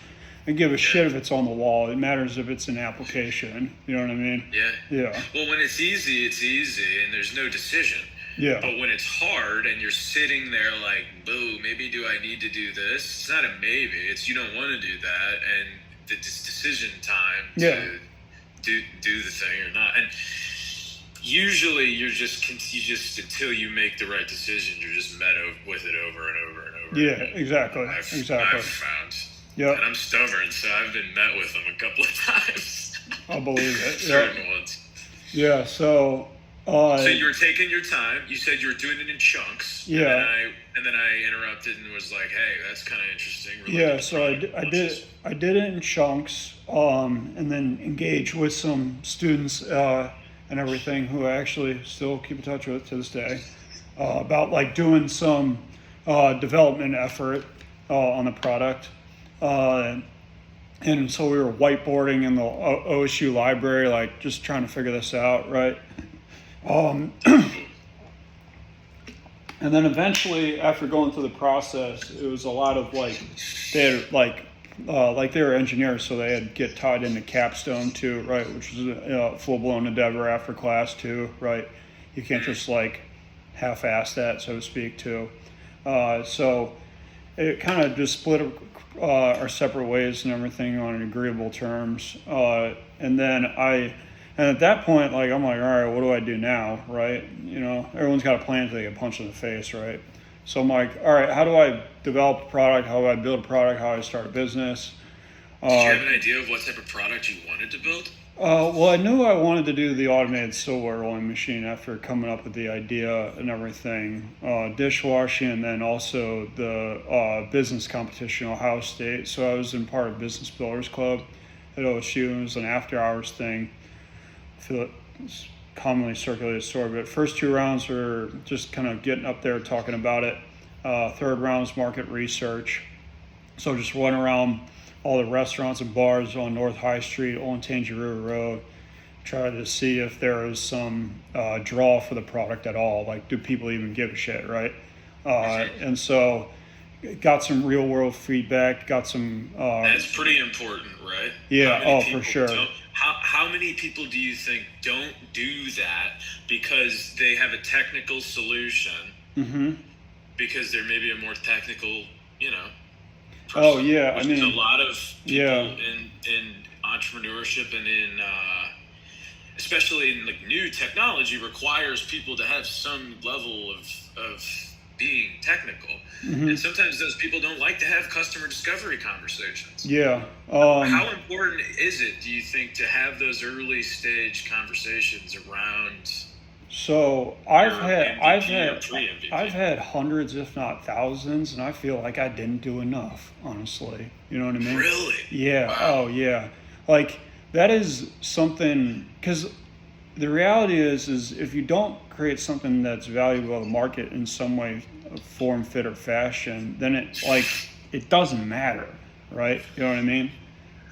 A: And give a shit if it's on the wall. It matters if it's an application. You know what I mean? Yeah.
B: Well, when it's easy, and there's no decision.
A: Yeah.
B: But when it's hard and you're sitting there like, boo, maybe do I need to do this? It's not a maybe. It's you don't want to do that, and it's decision time to do the thing or not. And usually you just until you make the right decision, you're just met with it over and over and over.
A: Yeah, exactly. I've
B: found. Yep. And I'm stubborn, so I've been met with them a couple of times.
A: I'll believe it.
B: Certain ones.
A: Yeah, so...
B: so you were taking your time. You said you were doing it in chunks.
A: Yeah.
B: And then I interrupted and was like, hey, that's kind of interesting.
A: Yeah, so I did it in chunks, and then engaged with some students and everything who I actually still keep in touch with to this day about like doing some development effort on the product. And so we were whiteboarding in the OSU library, like just trying to figure this out, right? And then eventually, after going through the process, it was a lot of like, they had like they were engineers, so they had to get tied into capstone too, right? Which is a full-blown endeavor after class too, right? You can't just like half-ass that, so to speak, too. So it kind of just split our separate ways and everything on agreeable terms. And at that point, like, I'm like, all right, what do I do now, right? You know, everyone's got a plan until they get punched in the face, right? So I'm like, all right, how do I develop a product? How do I build a product? How do I start a business?
B: Did you have an idea of what type of product you wanted to build?
A: Well, I knew I wanted to do the automated silverware rolling machine after coming up with the idea and everything. Dishwashing, and then also the business competition at Ohio State. So I was in part of Business Builders Club at OSU. It was an after-hours thing. I feel it's commonly circulated story, but first 2 rounds were just kind of getting up there talking about it. Third round was market research. So just went around all the restaurants and bars on North High Street, Olentangy River Road, try to see if there is some draw for the product at all. Like, do people even give a shit, right? And so got some real world feedback, got some...
B: That's pretty important, right?
A: Yeah, for sure.
B: How many people do you think don't do that because they have a technical solution? Mm-hmm. Because they're maybe a more technical, person.
A: Oh yeah, I mean,
B: a lot of people in entrepreneurship and in especially in like new technology requires people to have some level of being technical, and sometimes those people don't like to have customer discovery conversations.
A: Yeah.
B: How important is it, do you think, to have those early stage conversations around?
A: So I've had hundreds, if not thousands, and I feel like I didn't do enough, honestly. You know what I mean?
B: Really?
A: Yeah.
B: Wow.
A: Oh yeah. Like, that is something, because the reality is if you don't create something that's valuable to the market in some way, form, fit, or fashion, then it doesnly matter, right? You know what I mean?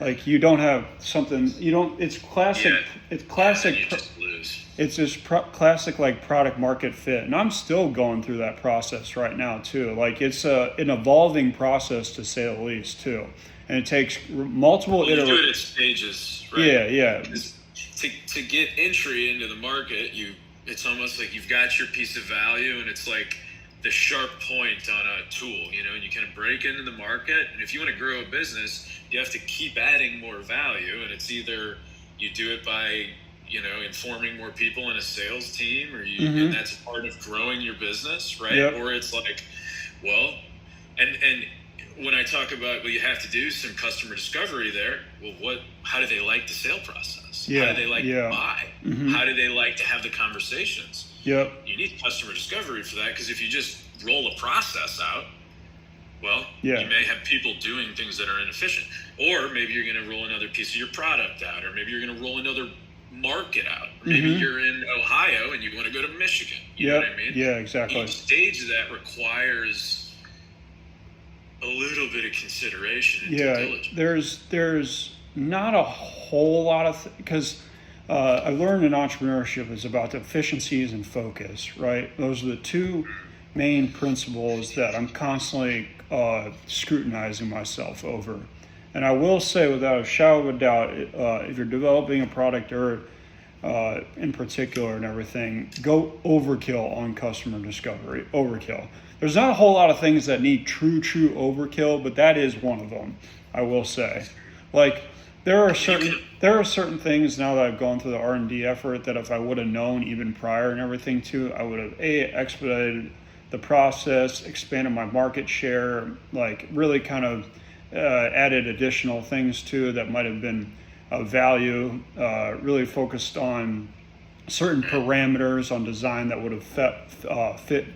A: Like, you don't have something, it's classic.
B: Yeah.
A: It's classic.
B: You just lose.
A: It's just classic like product market fit, and I'm still going through that process right now too. Like, it's an evolving process, to say the least, too, and it takes multiple
B: iterations. You do it at stages, right?
A: Yeah.
B: To get entry into the market, you it's almost like you've got your piece of value, and it's like the sharp point on a tool, and you kind of break into the market. And if you want to grow a business, you have to keep adding more value. And it's either you do it by, informing more people in a sales team, or and that's part of growing your business, right?
A: Yep.
B: Or it's like, well, and when I talk about, you have to do some customer discovery there. Well, how do they like the sale process?
A: Yeah.
B: How do they like to buy?
A: Mm-hmm.
B: How do they like to have the conversations?
A: Yep.
B: You need customer discovery for that, because if you just roll a process out, you may have people doing things that are inefficient. Or maybe you're going to roll another piece of your product out, or maybe you're going to roll another market out. Or maybe you're in Ohio and you want to go to Michigan. You know what I mean?
A: Yeah, exactly.
B: Each stage of that requires a little bit of consideration and due diligence.
A: There's not a whole lot of because I learned in entrepreneurship is about the efficiencies and focus, right? Those are the two main principles that I'm constantly scrutinizing myself over. And I will say without a shadow of a doubt, if you're developing a product or in particular and everything, go overkill on customer discovery, overkill. There's not a whole lot of things that need true overkill, but that is one of them, I will say. Like there are certain things now that I've gone through the R&D effort that if I would have known even prior and everything too, I would have expedited the process, expanded my market share, like really kind of added additional things too that might have been of value, really focused on certain parameters on design that would have fit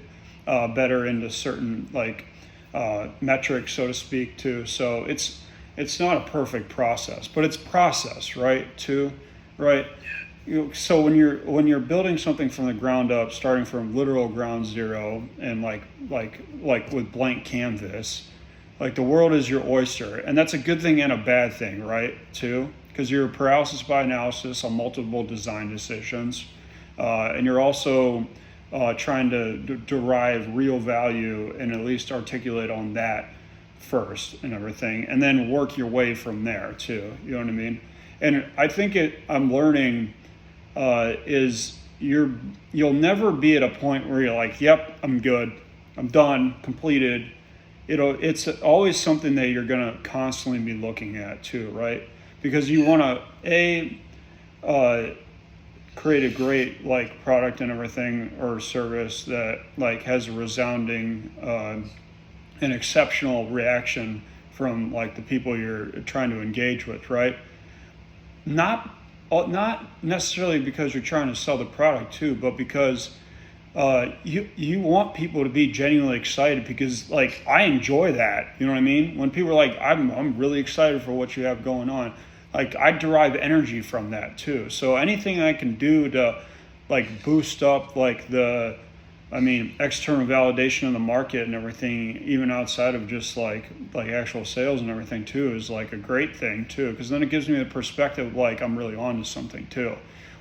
A: better into certain metrics, so to speak, too. So it's not a perfect process, but it's process, right? Too, right? So when you're building something from the ground up, starting from literal ground zero, and like with blank canvas, like the world is your oyster, and that's a good thing and a bad thing, right? Too, because you're paralysis by analysis on multiple design decisions, and you're also trying to derive real value and at least articulate on that first and everything, and then work your way from there too. You know what I mean? And I think I'm learning is you'll never be at a point where you're like, yep, I'm good, I'm done, completed. It's always something that you're going to constantly be looking at too, right? Because you want to create a great product and everything or service that has a resounding and exceptional reaction from the people you're trying to engage with, right? Not necessarily because you're trying to sell the product too, but because you want people to be genuinely excited, because I enjoy that. You know what I mean? When people are like, I'm really excited for what you have going on. I derive energy from that too. So anything I can do to boost up external validation in the market and everything, even outside of just actual sales and everything too, is a great thing too, because then it gives me the perspective I'm really on to something too.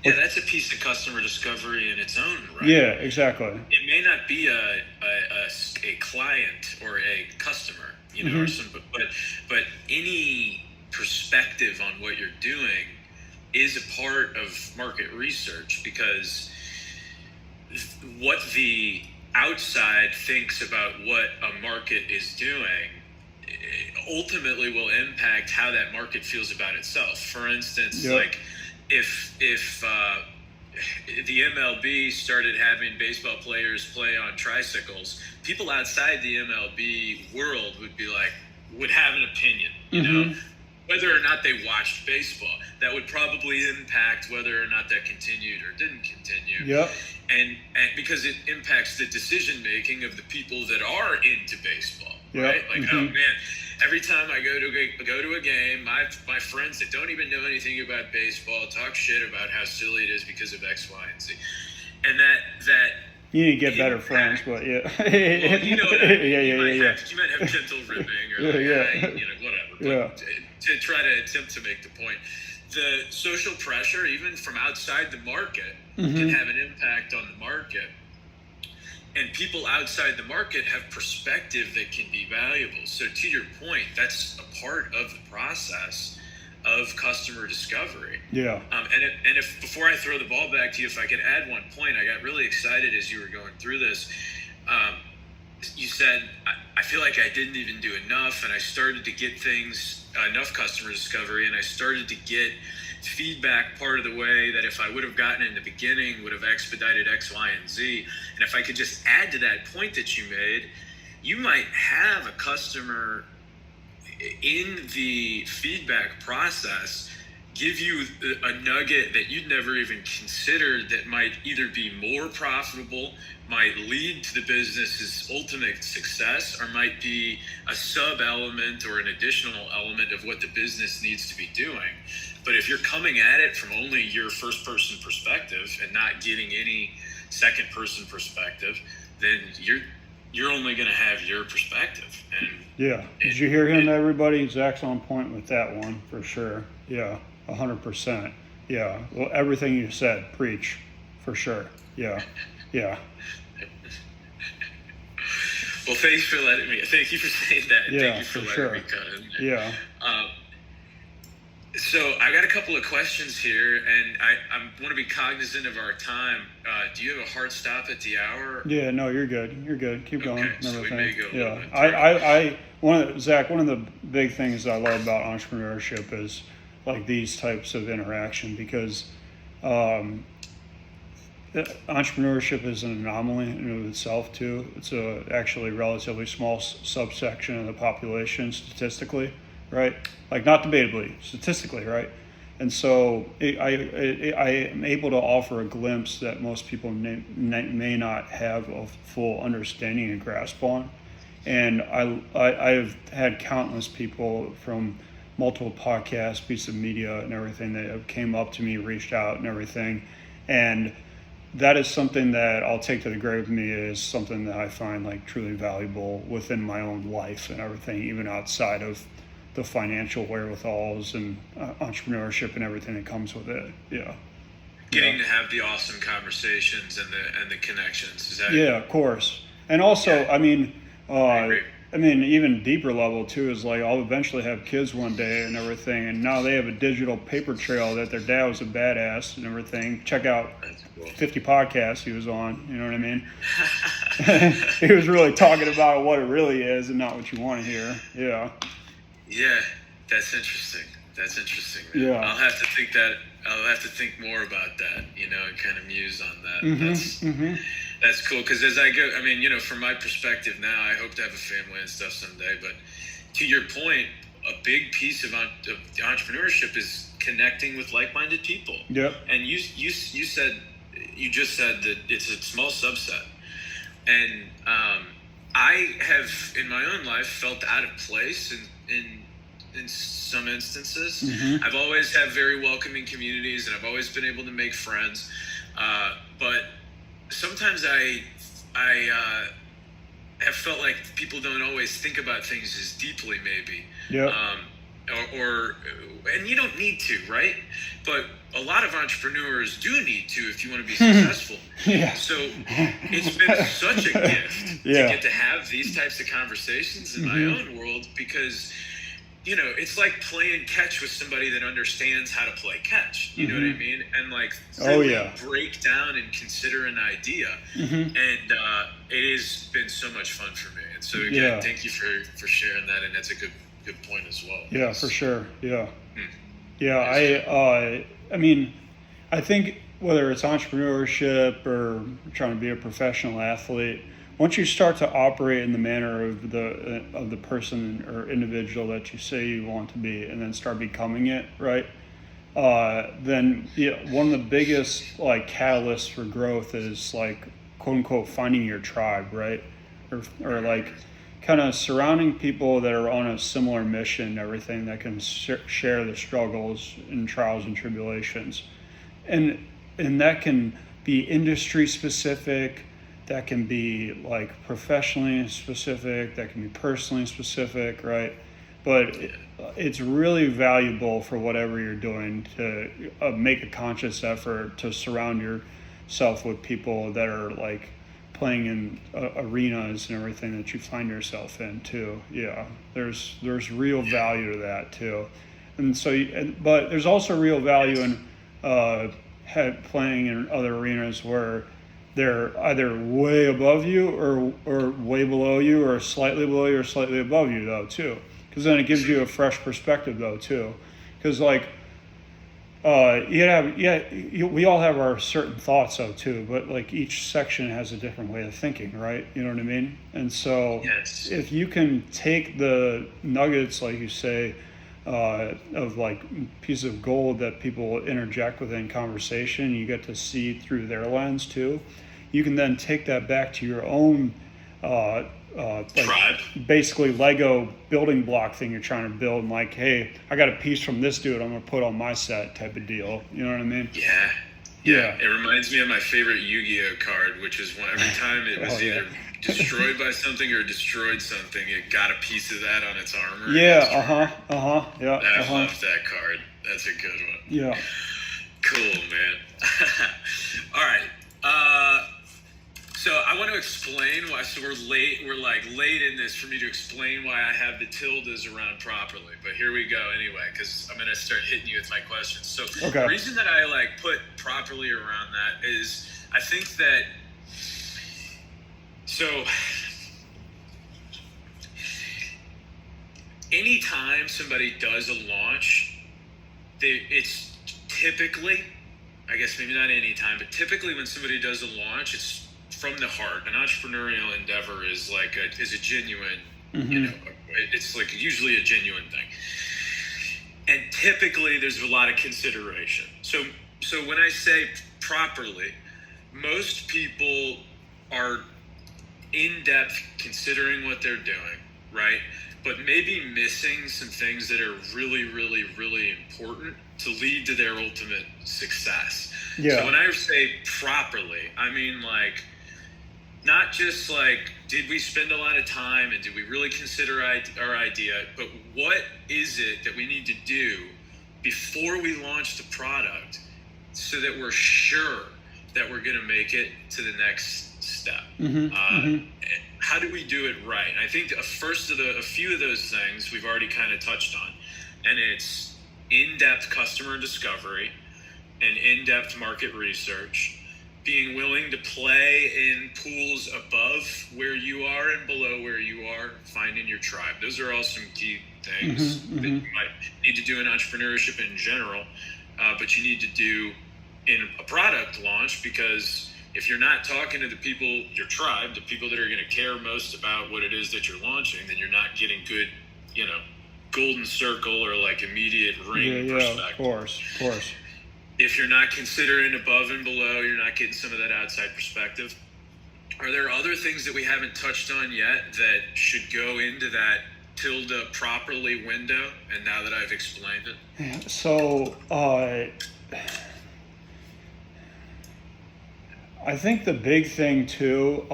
B: Yeah, that's a piece of customer discovery in its own right.
A: Yeah, exactly.
B: It may not be a client or a customer, or but any perspective on what you're doing is a part of market research, because what the outside thinks about what a market is doing ultimately will impact how that market feels about itself. For instance, if the MLB started having baseball players play on tricycles, people outside the MLB world would have an opinion, you know, whether or not they watched baseball. That would probably impact whether or not that continued or didn't continue.
A: Yep.
B: And because it impacts the decision making of the people that are into baseball, right? Oh man, every time I go to a game, my friends that don't even know anything about baseball talk shit about how silly it is because of X, Y, and Z, and that
A: you need to get better friends, but yeah.
B: Well, you know what I mean.
A: Yeah.
B: You might have gentle ribbing or whatever. But to try to attempt to make the point, the social pressure, even from outside the market, can have an impact on the market. And people outside the market have perspective that can be valuable. So to your point, that's a part of the process of customer discovery.
A: Yeah.
B: And if before I throw the ball back to you, if I could add one point, I got really excited as you were going through this. You said, I feel like I didn't even do enough, and I started to get enough customer discovery, and I started to get feedback part of the way that if I would have gotten in the beginning would have expedited X, Y, and Z. And if I could just add to that point that you made, you might have a customer in the feedback process give you a nugget that you'd never even considered that might either be more profitable, might lead to the business's ultimate success, or might be a sub element or an additional element of what the business needs to be doing. But if you're coming at it from only your first person perspective and not getting any second person perspective, then you're only going to have your perspective. And
A: yeah, did you hear him, everybody? Zach's on point with that one for sure. Yeah, 100%. Yeah, well, everything you said, preach, for sure. Yeah, yeah.
B: Well, thank you for saying that.
A: Yeah,
B: thank you for letting
A: sure.
B: me cut in.
A: Yeah.
B: So I got a couple of questions here, and I want to be cognizant of our time. Do you have a hard stop at the hour?
A: Yeah, no, you're good. You're good. Keep going.
B: Okay, so we may go a little bit.
A: Zach, one of the big things I love about entrepreneurship is like these types of interaction, because entrepreneurship is an anomaly in and of itself too. It's actually relatively small subsection of the population statistically, right? Like not debatably, statistically, right? And so I am able to offer a glimpse that most people may not have a full understanding and grasp on. And I've had countless people from multiple podcasts, pieces of media and everything that have came up to me, reached out and everything. And that is something that I'll take to the grave with me, is something that I find like truly valuable within my own life and everything, even outside of the financial wherewithals and entrepreneurship and everything that comes with it. Yeah.
B: Getting to have the awesome conversations and the connections. Is that?
A: Yeah, of course. And also,
B: Yeah.
A: I mean, even deeper level too is like I'll eventually have kids one day and everything, and now they have a digital paper trail that their dad was a badass and everything. Check out 50 podcasts he was on, you know what I mean? He was really talking about what it really is and not what you want to hear. Yeah.
B: Yeah, that's interesting. Man.
A: Yeah.
B: I'll have to think more about that, and kind of muse on that.
A: Mm-hmm,
B: That's cool, because as I go, from my perspective now, I hope to have a family and stuff someday. But to your point, a big piece of entrepreneurship is connecting with like-minded people.
A: Yep.
B: And you just said that it's a small subset, and I have in my own life felt out of place in some instances.
A: Mm-hmm.
B: I've always had very welcoming communities, and I've always been able to make friends, but sometimes I have felt like people don't always think about things as deeply, maybe.
A: Yep.
B: And you don't need to, right? But a lot of entrepreneurs do need to if you want to be successful.
A: Yeah.
B: So it's been such a gift
A: Yeah.
B: to get to have these types of conversations in my own world, because it's like playing catch with somebody that understands how to play catch. You know what I mean? And like really break down and consider an idea. And it has been so much fun for me. And so again, thank you for sharing that. And that's a good point as well.
A: Yeah, for sure. Yeah. Yeah. I mean, I think whether it's entrepreneurship or trying to be a professional athlete, once you start to operate in the manner of the person or individual that you say you want to be, and then start becoming it, right? Then one of the biggest like catalysts for growth is like quote unquote finding your tribe, right? Or like kind of surrounding people that are on a similar mission and everything, that can share the struggles and trials and tribulations, and that can be industry specific. That can be like professionally specific, that can be personally specific, right? But it's really valuable for whatever you're doing to make a conscious effort to surround yourself with people that are like playing in arenas and everything that you find yourself in too. Yeah, there's real value to that too. And so, but there's also real value in playing in other arenas where they're either way above you or way below you, or slightly below you or slightly above you though too, because then it gives you a fresh perspective though too, because like we all have our certain thoughts though too, but like each section has a different way of thinking, right? You know what I mean? And so
B: Yes.
A: if you can take the nuggets, like you say, of like piece of gold that people interject within conversation, you get to see through their lens too. You can then take that back to your own
B: Tribe.
A: basically Lego building block thing you're trying to build, and like, hey, I got a piece from this dude, I'm gonna put on my set type of deal. You know what I mean?
B: Yeah. It reminds me of my favorite Yu-Gi-Oh card, which is when every time it was either destroyed by something or destroyed something, it got a piece of that on its armor.
A: Yeah.
B: I love that card. That's a good one.
A: Yeah.
B: Cool, man. All right. So I want to explain why. So we're late in this for me to explain why I have the tildes around properly. But here we go anyway, because I'm going to start hitting you with my questions. So The reason that I put properly around that is I think that. So anytime somebody does a launch, it's typically, I guess maybe not anytime, but typically when somebody does a launch, it's from the heart. An entrepreneurial endeavor is a genuine, it's like usually a genuine thing. And typically there's a lot of consideration. So when I say properly, most people are in depth considering what they're doing, right? But maybe missing some things that are really, really, really important to lead to their ultimate success.
A: Yeah.
B: So when I say properly, I mean not just did we spend a lot of time and did we really consider our idea, but what is it that we need to do before we launch the product so that we're sure that we're going to make it to the next step? How do we do it right? And I think a few of those things we've already kind of touched on, and it's in-depth customer discovery and in-depth market research, being willing to play in pools above where you are and below where you are, finding your tribe. Those are all some key things that you might need to do in entrepreneurship in general, but you need to do in a product launch, because if you're not talking to the people, your tribe, the people that are going to care most about what it is that you're launching, then you're not getting good, golden circle or immediate ring perspective.
A: Of course.
B: If you're not considering above and below, you're not getting some of that outside perspective. Are there other things that we haven't touched on yet that should go into that tilde properly window? And now that I've explained it.
A: Yeah, so I think the big thing too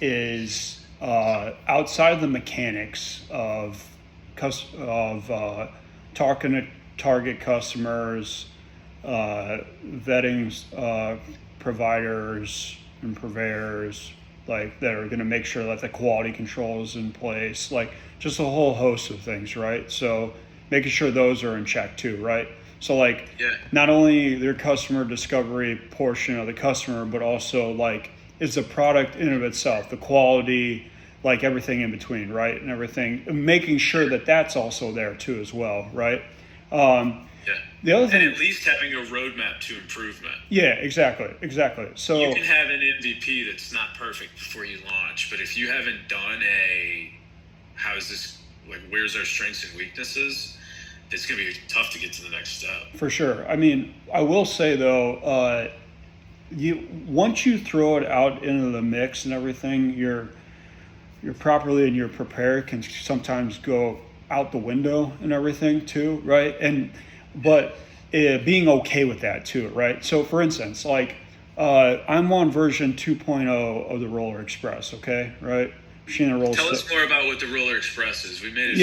A: is outside the mechanics of talking to target customers, vetting providers and purveyors that are going to make sure that the quality control is in place, just a whole host of things, right? So making sure those are in check too, right? So not only their customer discovery portion of the customer, but also is the product in and of itself, the quality, everything in between, right? And everything, making sure that that's also there too as well, right? The other thing,
B: and at least having a roadmap to improvement.
A: Yeah, exactly. So
B: you can have an MVP that's not perfect before you launch, but if you haven't done where's our strengths and weaknesses, it's going to be tough to get to the next step. For sure.
A: I mean, I will say though, once you throw it out into the mix and everything, you're properly and you're prepared can sometimes go out the window and everything too, right? But being okay with that too, right? So for instance, I'm on version 2.0 of the Roller Express, okay, right? Machine that rolls.
B: Tell us more about what the Roller Express is. We made it.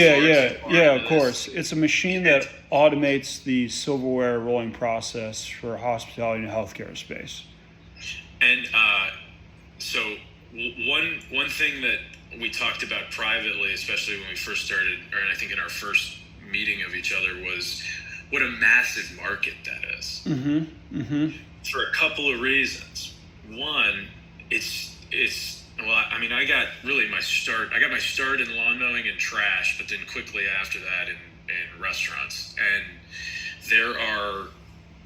A: Yeah, of course. It's a machine that automates the silverware rolling process for hospitality and healthcare space.
B: And so one thing that we talked about privately, especially when we first started, or I think in our first meeting of each other was what a massive market that is. For a couple of reasons. One, it's well, I mean, I got my start in lawn mowing and trash, but then quickly after that in restaurants. And there are,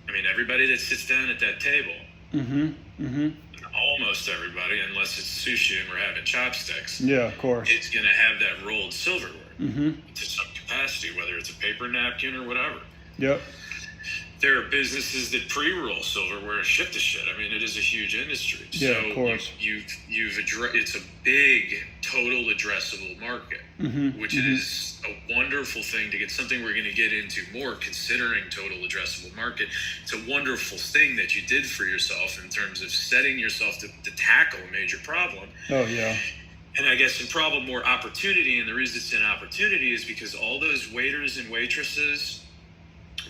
B: I mean, everybody that sits down at that table, almost everybody, unless it's sushi and we're having chopsticks.
A: Yeah, of course.
B: It's going to have that rolled silverware to some capacity, whether it's a paper napkin or whatever.
A: Yep.
B: There are businesses that pre-roll silverware and ship the shit. I mean, it is a huge industry.
A: Yeah,
B: so
A: of course.
B: It's a big total addressable market, which is a wonderful thing to get, something we're going to get into more, considering total addressable market. It's a wonderful thing that you did for yourself in terms of setting yourself to tackle a major problem.
A: Oh, yeah.
B: And I guess in problem more opportunity, and the reason it's an opportunity is because all those waiters and waitresses,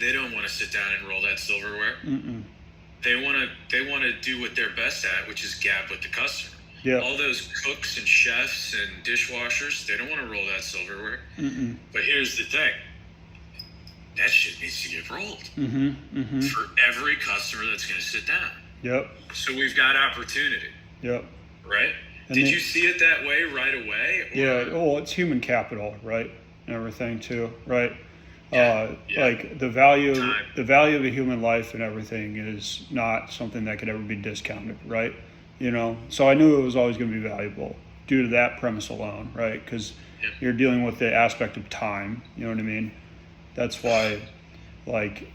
B: they don't want to sit down and roll that silverware. They want to do what they're best at, which is gab with the customer.
A: Yeah.
B: All those cooks and chefs and dishwashers, they don't want to roll that silverware. But here's the thing. That shit needs to get rolled for every customer that's going to sit down.
A: Yep.
B: So we've got opportunity.
A: Yep.
B: Right?
A: And
B: Did you see it that way right away? Or?
A: Yeah. Well, it's human capital, right? And everything too, right? Like the value of a human life and everything is not something that could ever be discounted, right? You know, so I knew it was always going to be valuable due to that premise alone, right? Because you're dealing with the aspect of time. You know what I mean? That's why, like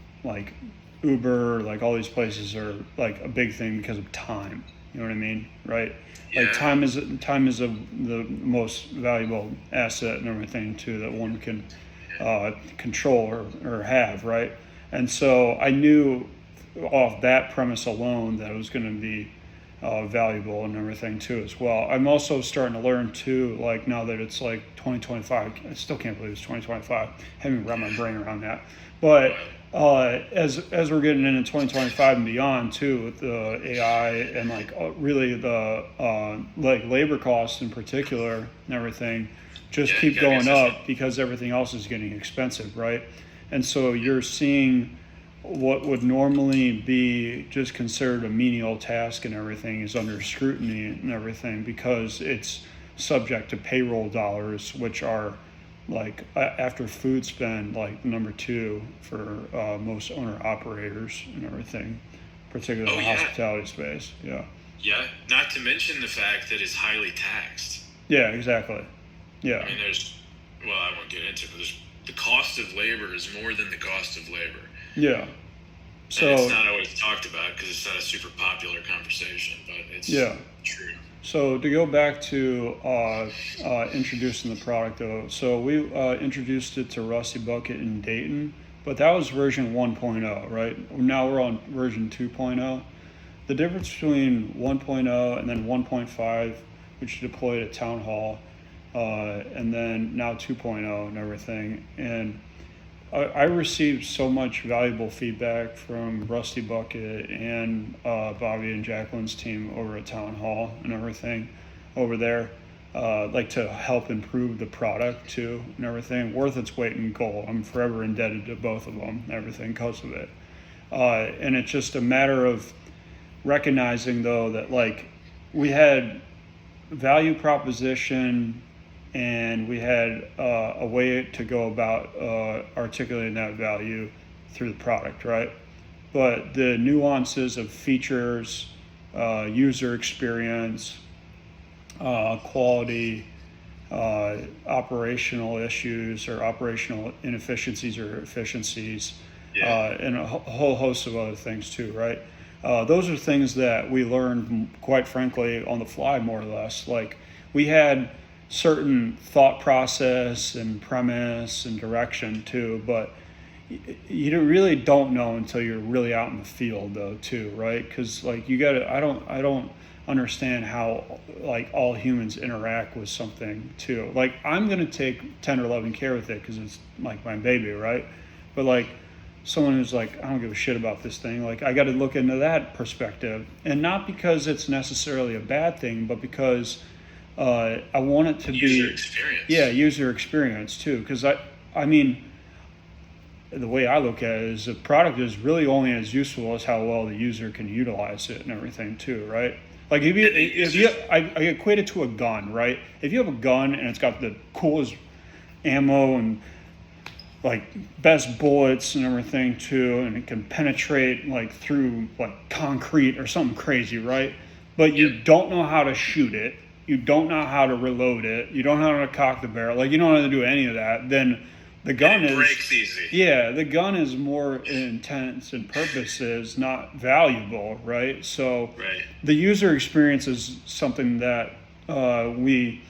A: Uber, like all these places are like a big thing because of time. You know what I mean, right? Yeah. Like time is the most valuable asset and everything too that one can control or have, right? And so I knew off that premise alone that it was going to be valuable and everything too as well. I'm also starting to learn too, like now that it's like 2025, I still can't believe it's 2025. Haven't wrapped my brain around that. But as we're getting into 2025 and beyond too, with the AI and like really the like labor costs in particular and everything, just keep going up because everything else is getting expensive, right? And so you're seeing what would normally be just considered a menial task and everything is under scrutiny and everything because it's subject to payroll dollars, which are like after food spend, like number 2 for most owner operators and everything, particularly in the hospitality space. Yeah. Yeah.
B: Not to mention the fact that it's highly taxed.
A: Yeah, exactly. Yeah.
B: I mean, I won't get into it, but the cost of labor is more than the cost of labor.
A: Yeah. So
B: and it's not always talked about because it's not a super popular conversation, but it's true.
A: So to go back to introducing the product, though, so we introduced it to Rusty Bucket in Dayton, but that was version 1.0, right? Now we're on version 2.0. The difference between 1.0 and then 1.5, which deployed at Town Hall, and then now 2.0 and everything. And I received so much valuable feedback from Rusty Bucket and Bobby and Jacqueline's team over at Town Hall and everything over there, like to help improve the product too and everything. Worth its weight in gold. I'm forever indebted to both of them and everything because of it. And it's just a matter of recognizing though that like we had value proposition and we had a way to go about articulating that value through the product, right? But the nuances of features, user experience, quality, operational issues or operational inefficiencies or efficiencies, and a whole host of other things too, right? Those are things that we learned, quite frankly, on the fly, more or less. Like we had certain thought process and premise and direction too, but you really don't know until you're really out in the field though too, right? Because like you gotta, I don't understand how like all humans interact with something too. Like I'm gonna take 10 or 11 care with it because it's like my baby, right? But like someone who's like, I don't give a shit about this thing, like I got to look into that perspective, and not because it's necessarily a bad thing, but because I want it to
B: user experience.
A: Yeah, user experience too. Because I mean, the way I look at it is the product is really only as useful as how well the user can utilize it and everything too, right? Like I equate it to a gun, right? If you have a gun and it's got the coolest ammo and like best bullets and everything too, and it can penetrate like through like concrete or something crazy, right? But you don't know how to shoot it, you don't know how to reload it, you don't know how to cock the barrel, like you don't know how to do any of that, then the gun
B: breaks easy.
A: Yeah, the gun is more intents and purposes, not valuable, right? So the user experience is something that we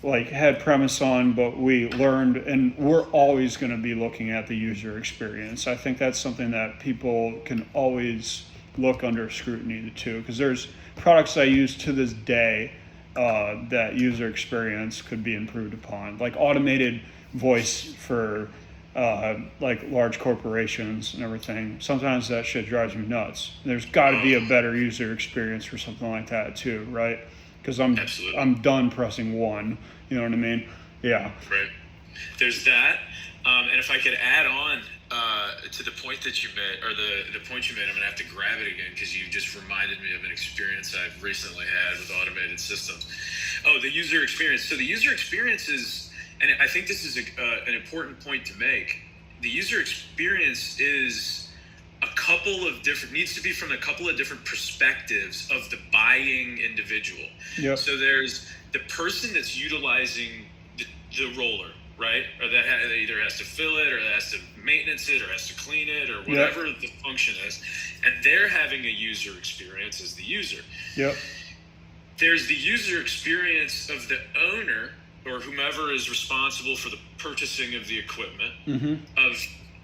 A: like had premise on, but we learned, and we're always going to be looking at the user experience. I think that's something that people can always look under scrutiny too, because there's products I use to this day that user experience could be improved upon, like automated voice for like large corporations and everything. Sometimes that shit drives me nuts. There's got to be a better user experience for something like that too, right? Because I'm done pressing one. You know what I mean? Yeah.
B: Right. There's that, and if I could add on to the point that you made, or the point you made, I'm gonna have to grab it again because you just reminded me of an experience I've recently had with automated systems. Oh, the user experience. So the user experience is, and I think this is an important point to make. The user experience is needs to be from a couple of different perspectives of the buying individual.
A: Yep.
B: So there's the person that's utilizing the roller, right? Or that either has to fill it, or that has to maintenance it, or has to clean it, or whatever the function is. And they're having a user experience as the user.
A: Yep.
B: There's the user experience of the owner or whomever is responsible for the purchasing of the equipment, of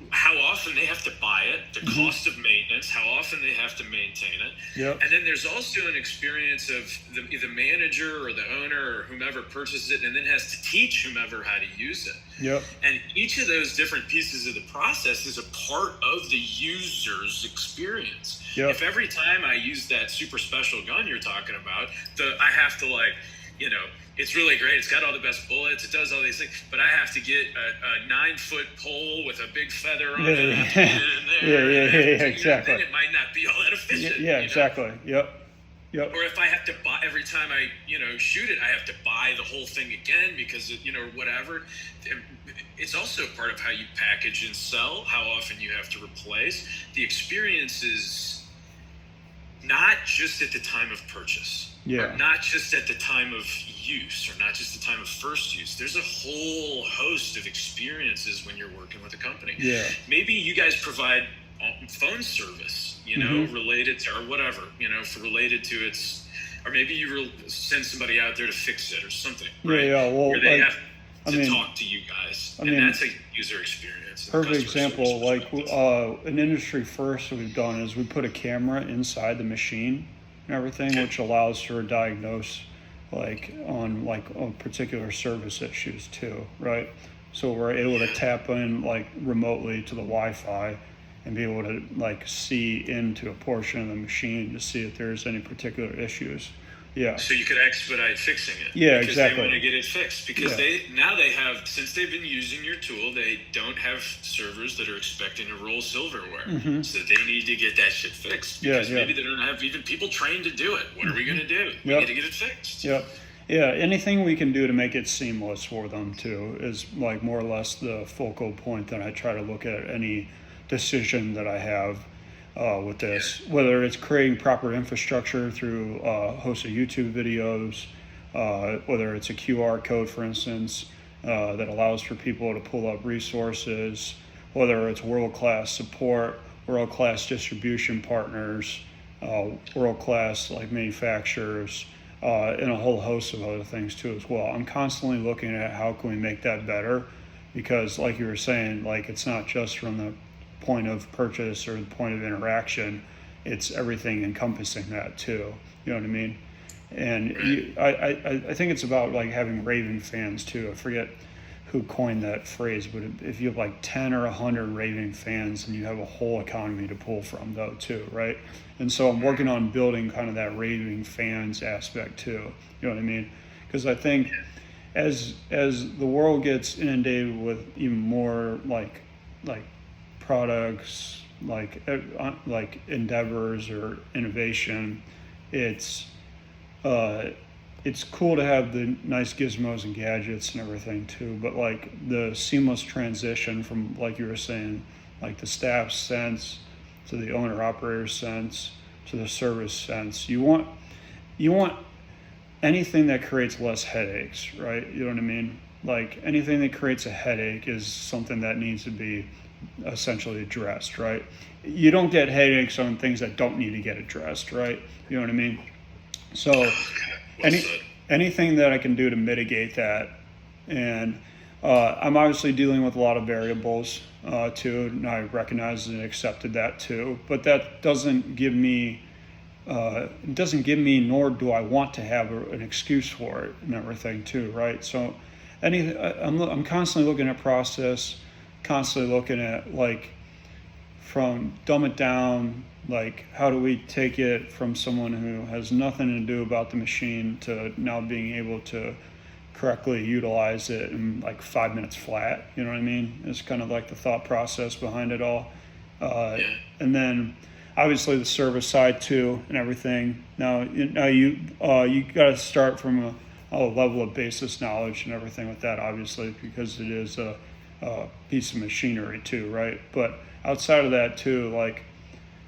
B: how often they have to buy it, the cost of maintenance, how often they have to maintain it.
A: Yep.
B: And then there's also an experience of the manager or the owner or whomever purchases it and then has to teach whomever how to use it.
A: Yep.
B: And each of those different pieces of the process is a part of the user's experience.
A: Yep.
B: If every time I use that super special gun you're talking about, I have to it's really great. It's got all the best bullets. It does all these things. But I have to get a 9-foot pole with a big feather on it.
A: Yeah, exactly.
B: Then it might not be all that efficient.
A: Yeah, exactly. Yep.
B: Or if I have to buy, every time I, shoot it, I have to buy the whole thing again because, whatever. It's also part of how you package and sell, how often you have to replace. The experience is not just at the time of purchase.
A: Yeah.
B: Or not just at the time of use, or not just the time of first use. There's a whole host of experiences when you're working with a company.
A: Yeah.
B: Maybe you guys provide phone service, related to, or whatever, related to its, or maybe you send somebody out there to fix it or something. Right?
A: Yeah. Well,
B: where they have to talk to you guys, and that's a user experience.
A: Perfect example, like an industry first that we've done is we put a camera inside the machine and everything, which allows for a diagnose on particular service issues too, right? So we're able to tap in remotely to the Wi-Fi and be able to see into a portion of the machine to see if there's any particular issues. Yeah.
B: So you could expedite fixing it.
A: Yeah,
B: because
A: exactly.
B: They want to get it fixed because they have, since they've been using your tool, they don't have servers that are expecting to roll silverware. So they need to get that shit fixed because maybe they don't have even people trained to do it. What are we going to do? We need to get it fixed.
A: Yep. Yeah, anything we can do to make it seamless for them too is more or less the focal point that I try to look at any decision that I have with this, whether it's creating proper infrastructure through a host of YouTube videos, whether it's a QR code, for instance, that allows for people to pull up resources, whether it's world-class support, world-class distribution partners, world-class manufacturers, and a whole host of other things too as well. I'm constantly looking at how can we make that better, because like you were saying, it's not just from the point of purchase or the point of interaction, it's everything encompassing that too. You know what I mean? And I think it's about having raving fans too. I forget who coined that phrase, but if you have 10 or 100 raving fans, then you have a whole economy to pull from though too, right? And so I'm working on building kind of that raving fans aspect too. You know what I mean? Because I think as the world gets inundated with even more products, like endeavors or innovation, it's cool to have the nice gizmos and gadgets and everything too, but like the seamless transition from, like you were saying, like the staff sense to the owner operator sense to the service sense. You want anything that creates less headaches, right? You know what I mean? Like anything that creates a headache is something that needs to be essentially addressed, right? You don't get headaches on things that don't need to get addressed, right? You know what I mean? So anything that I can do to mitigate that, and I'm obviously dealing with a lot of variables too, and I recognize and accepted that too, but that doesn't give me, nor do I want to have an excuse for it and everything too, right? So I'm constantly looking at process, constantly looking at like from dumb it down, like how do we take it from someone who has nothing to do about the machine to now being able to correctly utilize it in like 5 minutes flat, you know what I mean? It's kind of like the thought process behind it all. And then obviously the service side too and everything. Now you got to start from a level of basis knowledge and everything with that, obviously, because it is a piece of machinery too, right? But outside of that too, like,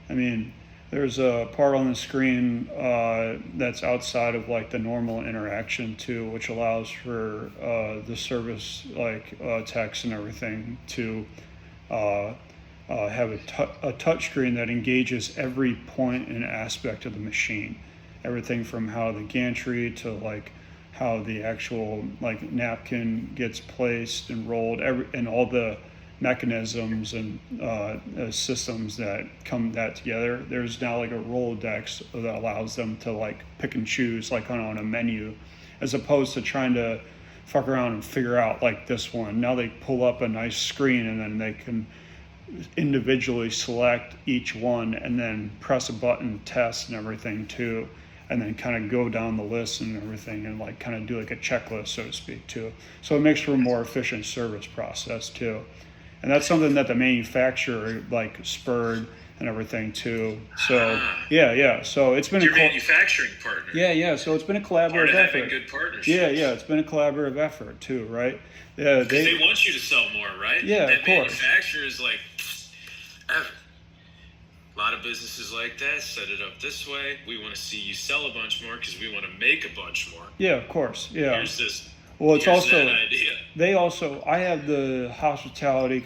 A: I mean, there's a part on the screen that's outside of like the normal interaction too, which allows for the service techs and everything to have a touch screen that engages every point and aspect of the machine. Everything from how the gantry to like how the actual like napkin gets placed and rolled, and all the mechanisms and systems that come that together. There's now like a Rolodex that allows them to like pick and choose like on a menu, as opposed to trying to fuck around and figure out like this one. Now they pull up a nice screen and then they can individually select each one and then press a button, test and everything too, and then kind of go down the list and everything and like kind of do like a checklist, so to speak, too. So it makes for a more efficient service process too. And that's something that the manufacturer like spurred and everything too. So yeah. So it's been
B: your manufacturing partner.
A: Yeah. So it's been a collaborative effort.
B: Having good partnership.
A: Yeah. It's been a collaborative effort too, right?
B: Yeah, they want you to sell more, right?
A: Yeah,
B: that
A: of course.
B: Manufacturers like, Evan, a lot of businesses like that set it up this way. We want to see you sell a bunch more because we want to make a bunch more.
A: Yeah, of course. Yeah.
B: Here's this.
A: Well, it's also
B: that idea.
A: I have the hospitality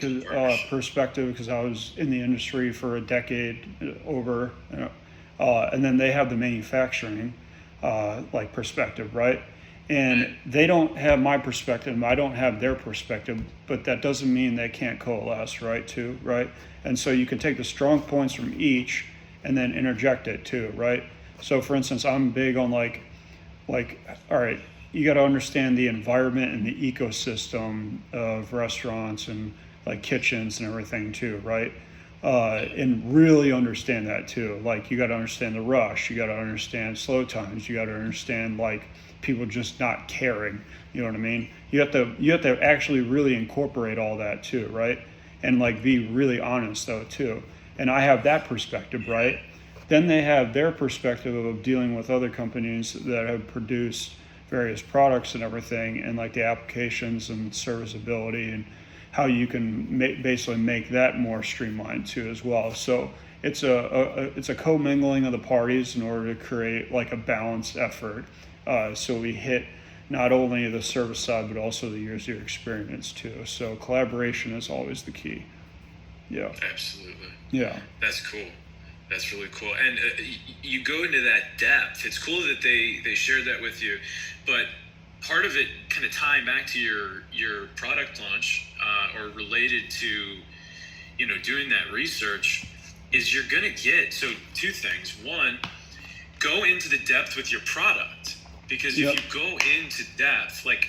A: perspective because I was in the industry for a decade over, and then they have the manufacturing like perspective, right? And they don't have my perspective, and I don't have their perspective, but that doesn't mean they can't coalesce, right? Too, right? And so you can take the strong points from each and then interject it too, right? So, for instance, I'm big on like, all right, you got to understand the environment and the ecosystem of restaurants and like kitchens and everything too, right? And really understand that too. Like you got to understand the rush, you got to understand slow times, you got to understand like people just not caring, you know what I mean? You have to actually really incorporate all that too, right? And like be really honest though too. And I have that perspective, right? Then they have their perspective of dealing with other companies that have produced various products and everything, and like the applications and serviceability and how you can basically make that more streamlined too as well. So it's a commingling of the parties in order to create like a balanced effort. So we hit not only the service side but also the user experience too. So collaboration is always the key. Yeah.
B: Absolutely.
A: Yeah.
B: That's cool. That's really cool. And you go into that depth. It's cool that they shared that with you. But part of it kind of tying back to your product launch or related to, doing that research is you're going to get, so two things. One, go into the depth with your product. Because if you go into depth, like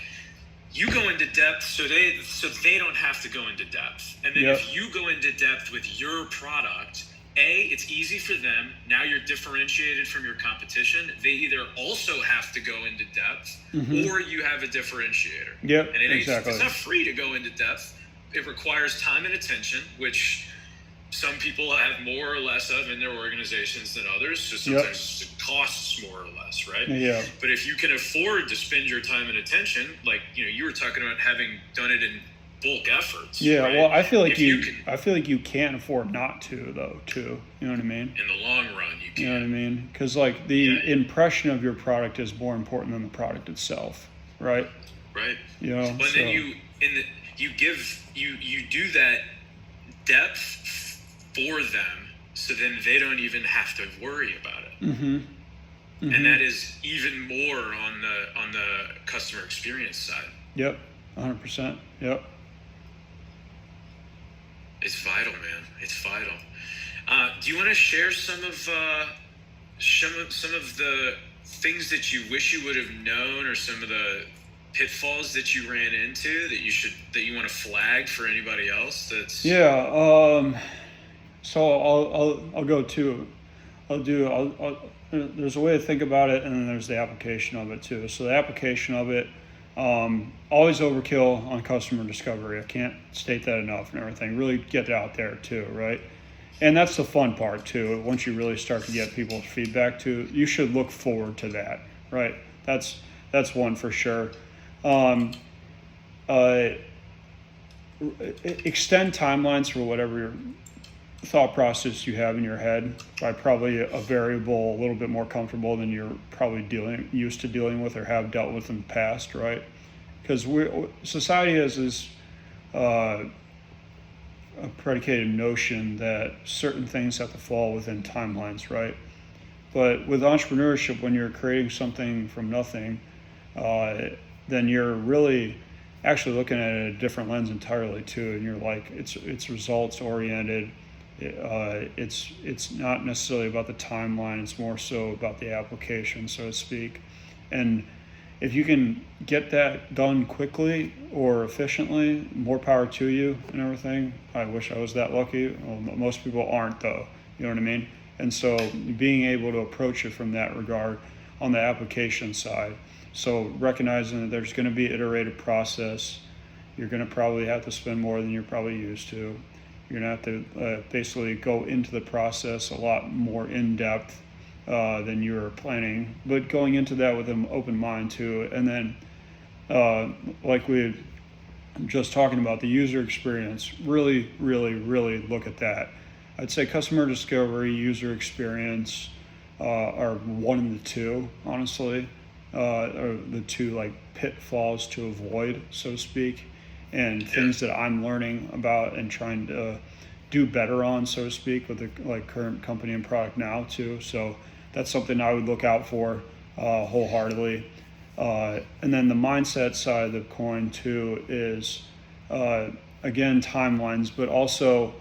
B: you go into depth so they don't have to go into depth. And then if you go into depth with your product, it's easy for them. Now you're differentiated from your competition. They either also have to go into depth or you have a differentiator.
A: Yep,
B: and
A: exactly.
B: It's not free to go into depth. It requires time and attention, which some people have more or less of in their organizations than others. So sometimes it costs more or less, right?
A: Yeah.
B: But if you can afford to spend your time and attention, like, you were talking about having done it in bulk efforts.
A: Yeah.
B: Right?
A: Well, I feel like you can't afford not to, though, too. You know what I mean?
B: In the long run, you can.
A: You know what I mean? Because like the impression of your product is more important than the product itself, right?
B: Right.
A: You know.
B: But then you do that depth for them, so then they don't even have to worry about it.
A: Mm-hmm. Mm-hmm.
B: And that is even more on the customer experience side.
A: Yep, 100%. Yep.
B: It's vital, man. It's vital. Do you want to share some of the things that you wish you would have known, or some of the pitfalls that you ran into that you want to flag for anybody else?
A: So I'll go to. There's a way to think about it, and then there's the application of it too. So the application of it, always overkill on customer discovery. I can't state that enough and everything. Really get it out there too, right? And that's the fun part too. Once you really start to get people's feedback too, you should look forward to that, right? That's one for sure. Extend timelines for whatever thought process you have in your head by probably a variable a little bit more comfortable than you're probably used to dealing with or have dealt with in the past, right? Because society has this a predicated notion that certain things have to fall within timelines, right? But with entrepreneurship, when you're creating something from nothing, then you're really actually looking at it a different lens entirely too, and you're like, it's results oriented. It's not necessarily about the timeline, it's more so about the application, so to speak. And if you can get that done quickly or efficiently, more power to you and everything. I wish I was that lucky. Well, most people aren't though, you know what I mean? And so being able to approach it from that regard on the application side. So recognizing that there's going to be an iterative process, you're going to probably have to spend more than you're probably used to. You're going to have to basically go into the process a lot more in depth than you were planning, but going into that with an open mind too. And then like we were just talking about, the user experience, really, really, really look at that. I'd say customer discovery, user experience are one of the two, honestly, or the two like pitfalls to avoid, so to speak, and things that I'm learning about and trying to do better on, so to speak, with the like current company and product now too. So that's something I would look out for wholeheartedly. And then the mindset side of the coin too is again timelines, but also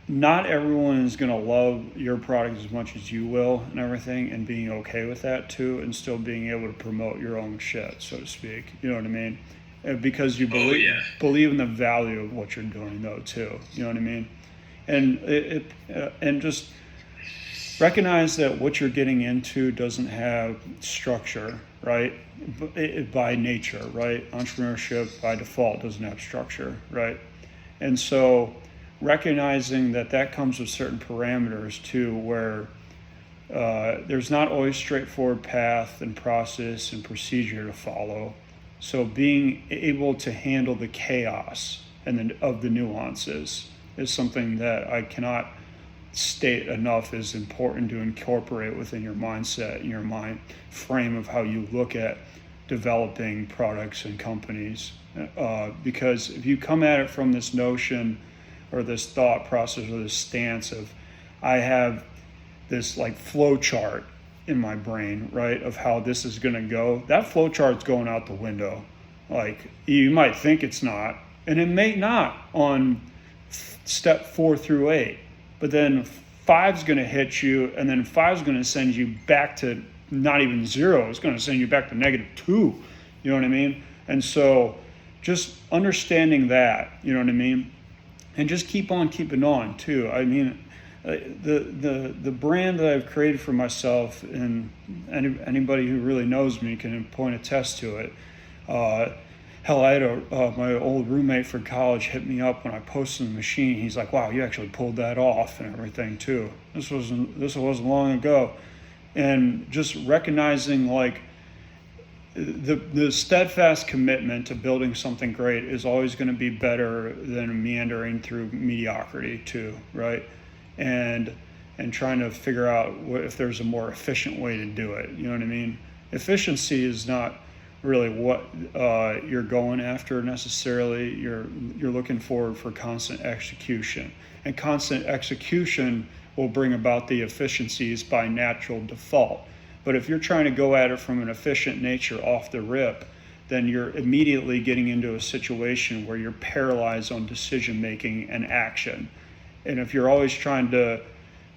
A: not everyone is going to love your product as much as you will and everything, and being okay with that too, and still being able to promote your own shit, so to speak. You know what I mean? Because you believe in the value of what you're doing though too. You know what I mean? And and just recognize that what you're getting into doesn't have structure, right? By nature, right? Entrepreneurship by default doesn't have structure, right? And so recognizing that comes with certain parameters too, where there's not always straightforward path and process and procedure to follow. So being able to handle the chaos and of the nuances is something that I cannot state enough is important to incorporate within your mindset and your mind frame of how you look at developing products and companies. Because if you come at it from this notion or this thought process or this stance of, I have this like flow chart in my brain, right, of how this is going to go, that flow chart's going out the window. Like, you might think it's not, and it may not on step 4 through 8, but then 5's going to hit you, and then 5's going to send you back to not even 0. It's going to send you back to -2. You know what I mean? And so just understanding that, you know what I mean? And just keep on keeping on too. I mean, the brand that I've created for myself, and anybody who really knows me can point a test to it, hell, I had my old roommate from college hit me up when I posted the machine. He's like, wow, you actually pulled that off and everything too. This wasn't long ago. And just recognizing like the steadfast commitment to building something great is always going to be better than meandering through mediocrity too, right? And trying to figure out if there's a more efficient way to do it. You know what I mean? Efficiency is not really what you're going after necessarily. You're looking forward for constant execution, and constant execution will bring about the efficiencies by natural default. But if you're trying to go at it from an efficient nature off the rip, then you're immediately getting into a situation where you're paralyzed on decision making and action. And if you're always trying to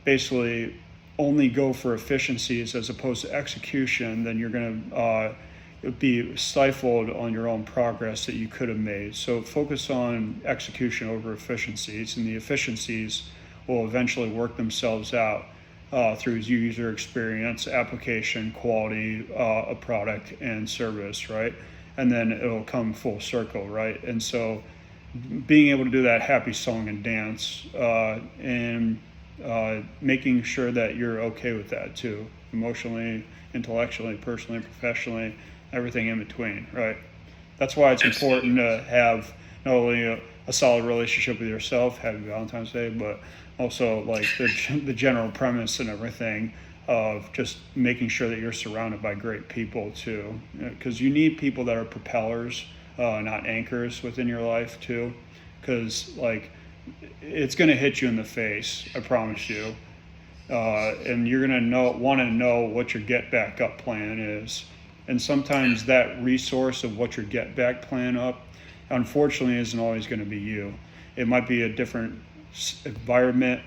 A: basically only go for efficiencies as opposed to execution, then you're going to be stifled on your own progress that you could have made. So focus on execution over efficiencies, and the efficiencies will eventually work themselves out through user experience, application, quality, a product and service, right? And then it'll come full circle, right? And so being able to do that happy song and dance, and making sure that you're okay with that too, emotionally, intellectually, personally, professionally, everything in between, right? That's why it's important to have not only a solid relationship with yourself, happy Valentine's Day, but also like the general premise and everything of just making sure that you're surrounded by great people too, because you need people that are propellers, not anchors within your life too, because like it's going to hit you in the face, I promise you, and you're going to want to know what your get back up plan is. And sometimes that resource of what your get back plan up, unfortunately, isn't always going to be you. It might be a different environment,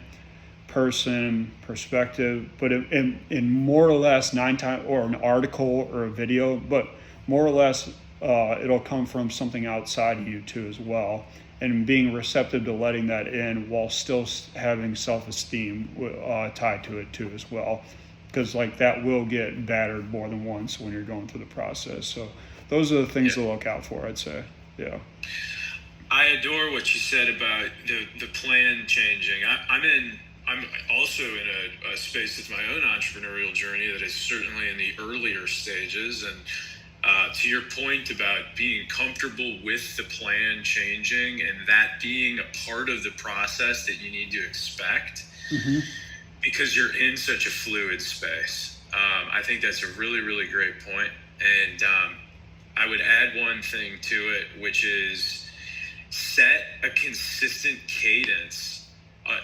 A: person, perspective, but in more or less 9 times, or an article or a video, but more or less it'll come from something outside of you too as well. And being receptive to letting that in while still having self-esteem tied to it too as well. Because like that will get battered more than once when you're going through the process. So those are the things to look out for, I'd say. Yeah.
B: I adore what you said about the plan changing. I'm also in a space with my own entrepreneurial journey that is certainly in the earlier stages. And to your point about being comfortable with the plan changing and that being a part of the process that you need to expect, because you're in such a fluid space. I think that's a really, really great point. And I would add one thing to it, which is set a consistent cadence.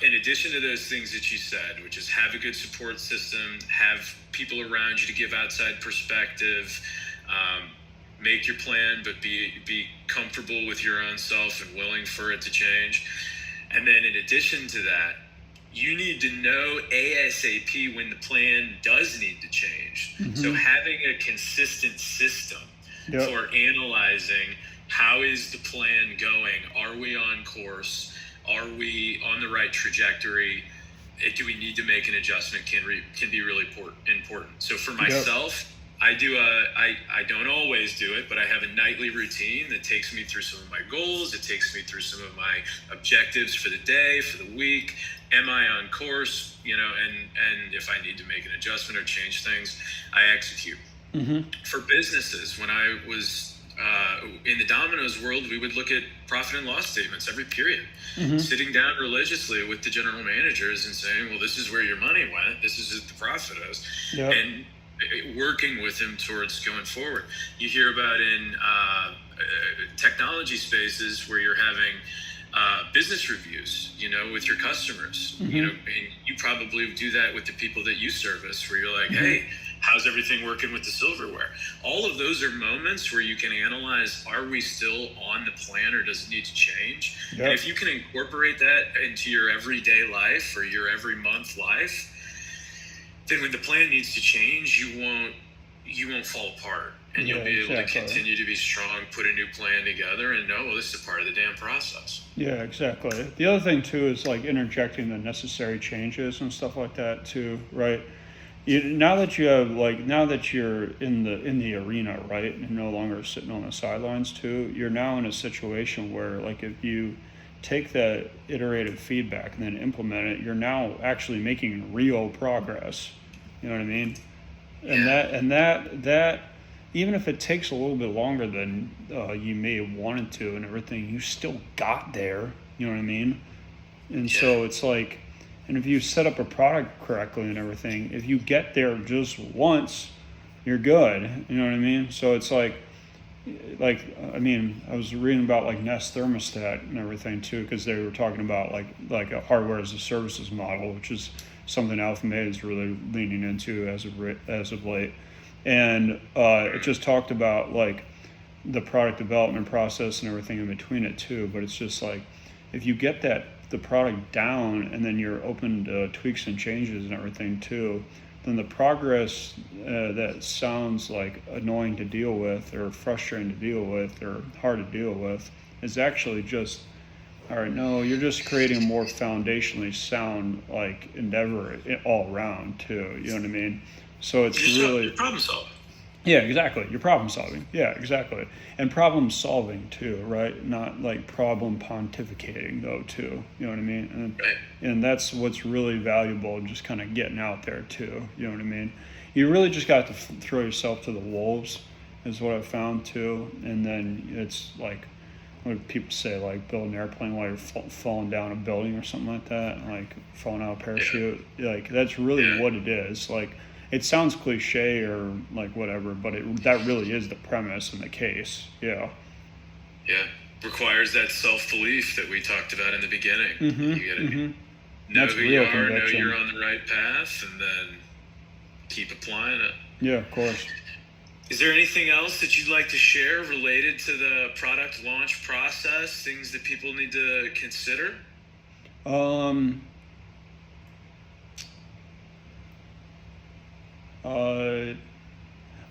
B: In addition to those things that you said, which is have a good support system, have people around you to give outside perspective, make your plan, but be comfortable with your own self and willing for it to change. And then in addition to that, you need to know ASAP when the plan does need to change. So having a consistent system for analyzing how is the plan going? Are we on course? Are we on the right trajectory? Do we need to make an adjustment? Can be really important. So for myself, I don't always do it, but I have a nightly routine that takes me through some of my goals. It takes me through some of my objectives for the day, for the week. Am I on course? And if I need to make an adjustment or change things, I execute. For businesses, when I was in the Domino's world, we would look at profit and loss statements every period, sitting down religiously with the general managers and saying, well, this is where your money went. This is what the profit is. And working with them towards going forward. You hear about in technology spaces where you're having business reviews, with your customers, and you probably do that with the people that you service, where you're like, hey, how's everything working with the silverware? All of those are moments where you can analyze, are we still on the plan or does it need to change? And if you can incorporate that into your everyday life or your every month life, then when the plan needs to change, you won't fall apart, and you'll be able to continue to be strong, put a new plan together, and know, well, this is a part of the damn process. Yeah, exactly.
A: The other thing too is like interjecting the necessary changes and stuff like that too, right? now that you have now that you're in the arena, right, and no longer sitting on the sidelines too, you're now in a situation where like if you take that iterative feedback and then implement it, you're now actually making real progress. You know what I mean? And that even if it takes a little bit longer than you may have wanted to and everything, you still got there. You know what I mean? And so it's like, and if you set up a product correctly and everything, if you get there just once, you're good. You know what I mean? So it's like I mean, I was reading about like Nest thermostat and everything too, because they were talking about like a hardware as a services model, which is something Alphamated is really leaning into as of late. And it just talked about like the product development process and everything in between it too. But it's just like if you get the product down and then you're open to tweaks and changes and everything too, then the progress that sounds like annoying to deal with or frustrating to deal with or hard to deal with is actually just, all right, no, you're just creating a more foundationally sound like endeavor all around too. You know what I mean? So it's really
B: problem solving.
A: Yeah, exactly. You're problem solving. Yeah, exactly. And problem solving too, right? Not like problem pontificating though too. You know what I mean? And that's what's really valuable, just kind of getting out there too. You know what I mean? You really just got to throw yourself to the wolves is what I've found too. And then it's like, what people say, like build an airplane while you're falling down a building or something like that, like falling out of a parachute. Like that's really what it is. Like, it sounds cliche or like whatever, but that really is the premise and the case. Yeah.
B: Requires that self-belief that we talked about in the beginning.
A: Mm-hmm,
B: You gotta know
A: That's
B: who
A: real
B: you are,
A: conviction.
B: know you're on the right path, and then keep applying it.
A: Yeah, of course.
B: Is there anything else that you'd like to share related to the product launch process, things that people need to consider?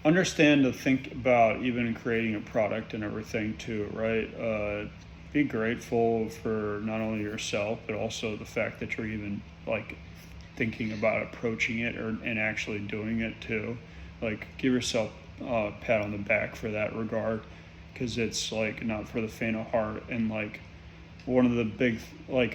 A: Understand to think about even creating a product and everything too, right? Be grateful for not only yourself, but also the fact that you're even like thinking about approaching it and actually doing it too. Like give yourself a pat on the back for that regard, because it's like not for the faint of heart. And like one of the big, like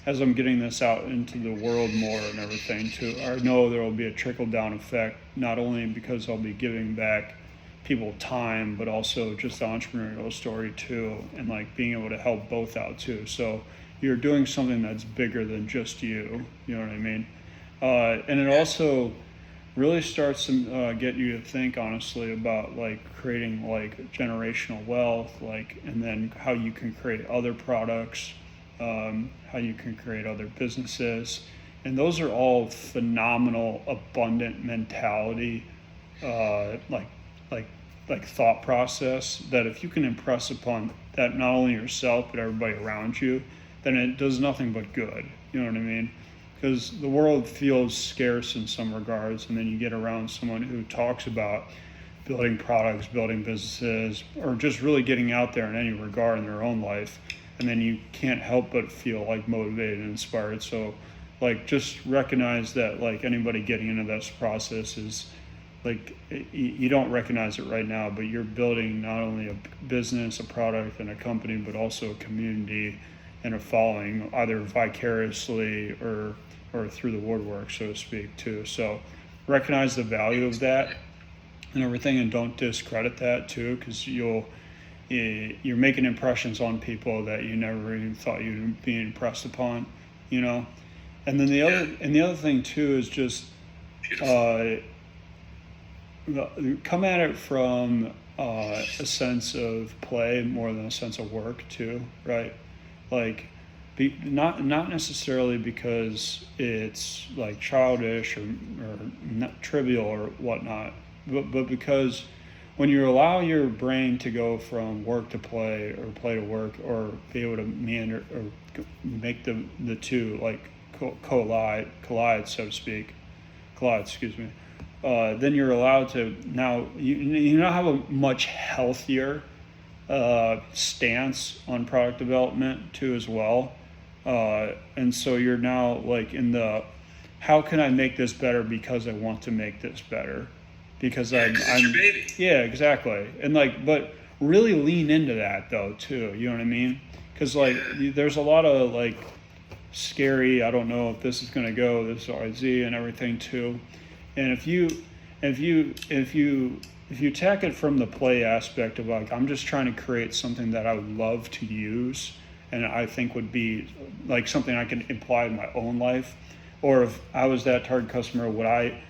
A: as I'm getting this out into the world more and everything too, I know there will be a trickle down effect, not only because I'll be giving back people time, but also just the entrepreneurial story too, and like being able to help both out too. So you're doing something that's bigger than just you know what I mean? And it also really starts to get you to think honestly about like creating like generational wealth, like, and then how you can create other products, how you can create other businesses. And those are all phenomenal, abundant mentality, like thought process that if you can impress upon that not only yourself but everybody around you, then it does nothing but good. You know what I mean? Because the world feels scarce in some regards, and then you get around someone who talks about building products, building businesses, or just really getting out there in any regard in their own life, and then you can't help but feel like motivated and inspired. So like just recognize that like anybody getting into this process is like, you don't recognize it right now, but you're building not only a business, a product, and a company, but also a community and a following, either vicariously or through the woodwork, so to speak, too. So recognize the value of that and everything, and don't discredit that too, because you're making impressions on people that you never even thought you'd be impressed upon, you know. And then the other thing too is just come at it from a sense of play more than a sense of work too, right? Like, not necessarily because it's like childish or not trivial or whatnot, but because when you allow your brain to go from work to play or play to work, or be able to meander or make the two like collide, so to speak, then you're allowed to now you now have a much healthier stance on product development too as well, and so you're now like in the how can I make this better because I want to make this better? Because I'm
B: your baby.
A: Yeah, exactly. And like, but really lean into that though too. You know what I mean? Because like, there's a lot of like scary, I don't know if this is going to go, this RZ and everything too. And if you attack it from the play aspect of like, I'm just trying to create something that I would love to use and I think would be like something I can apply in my own life, or if I was that target customer, would I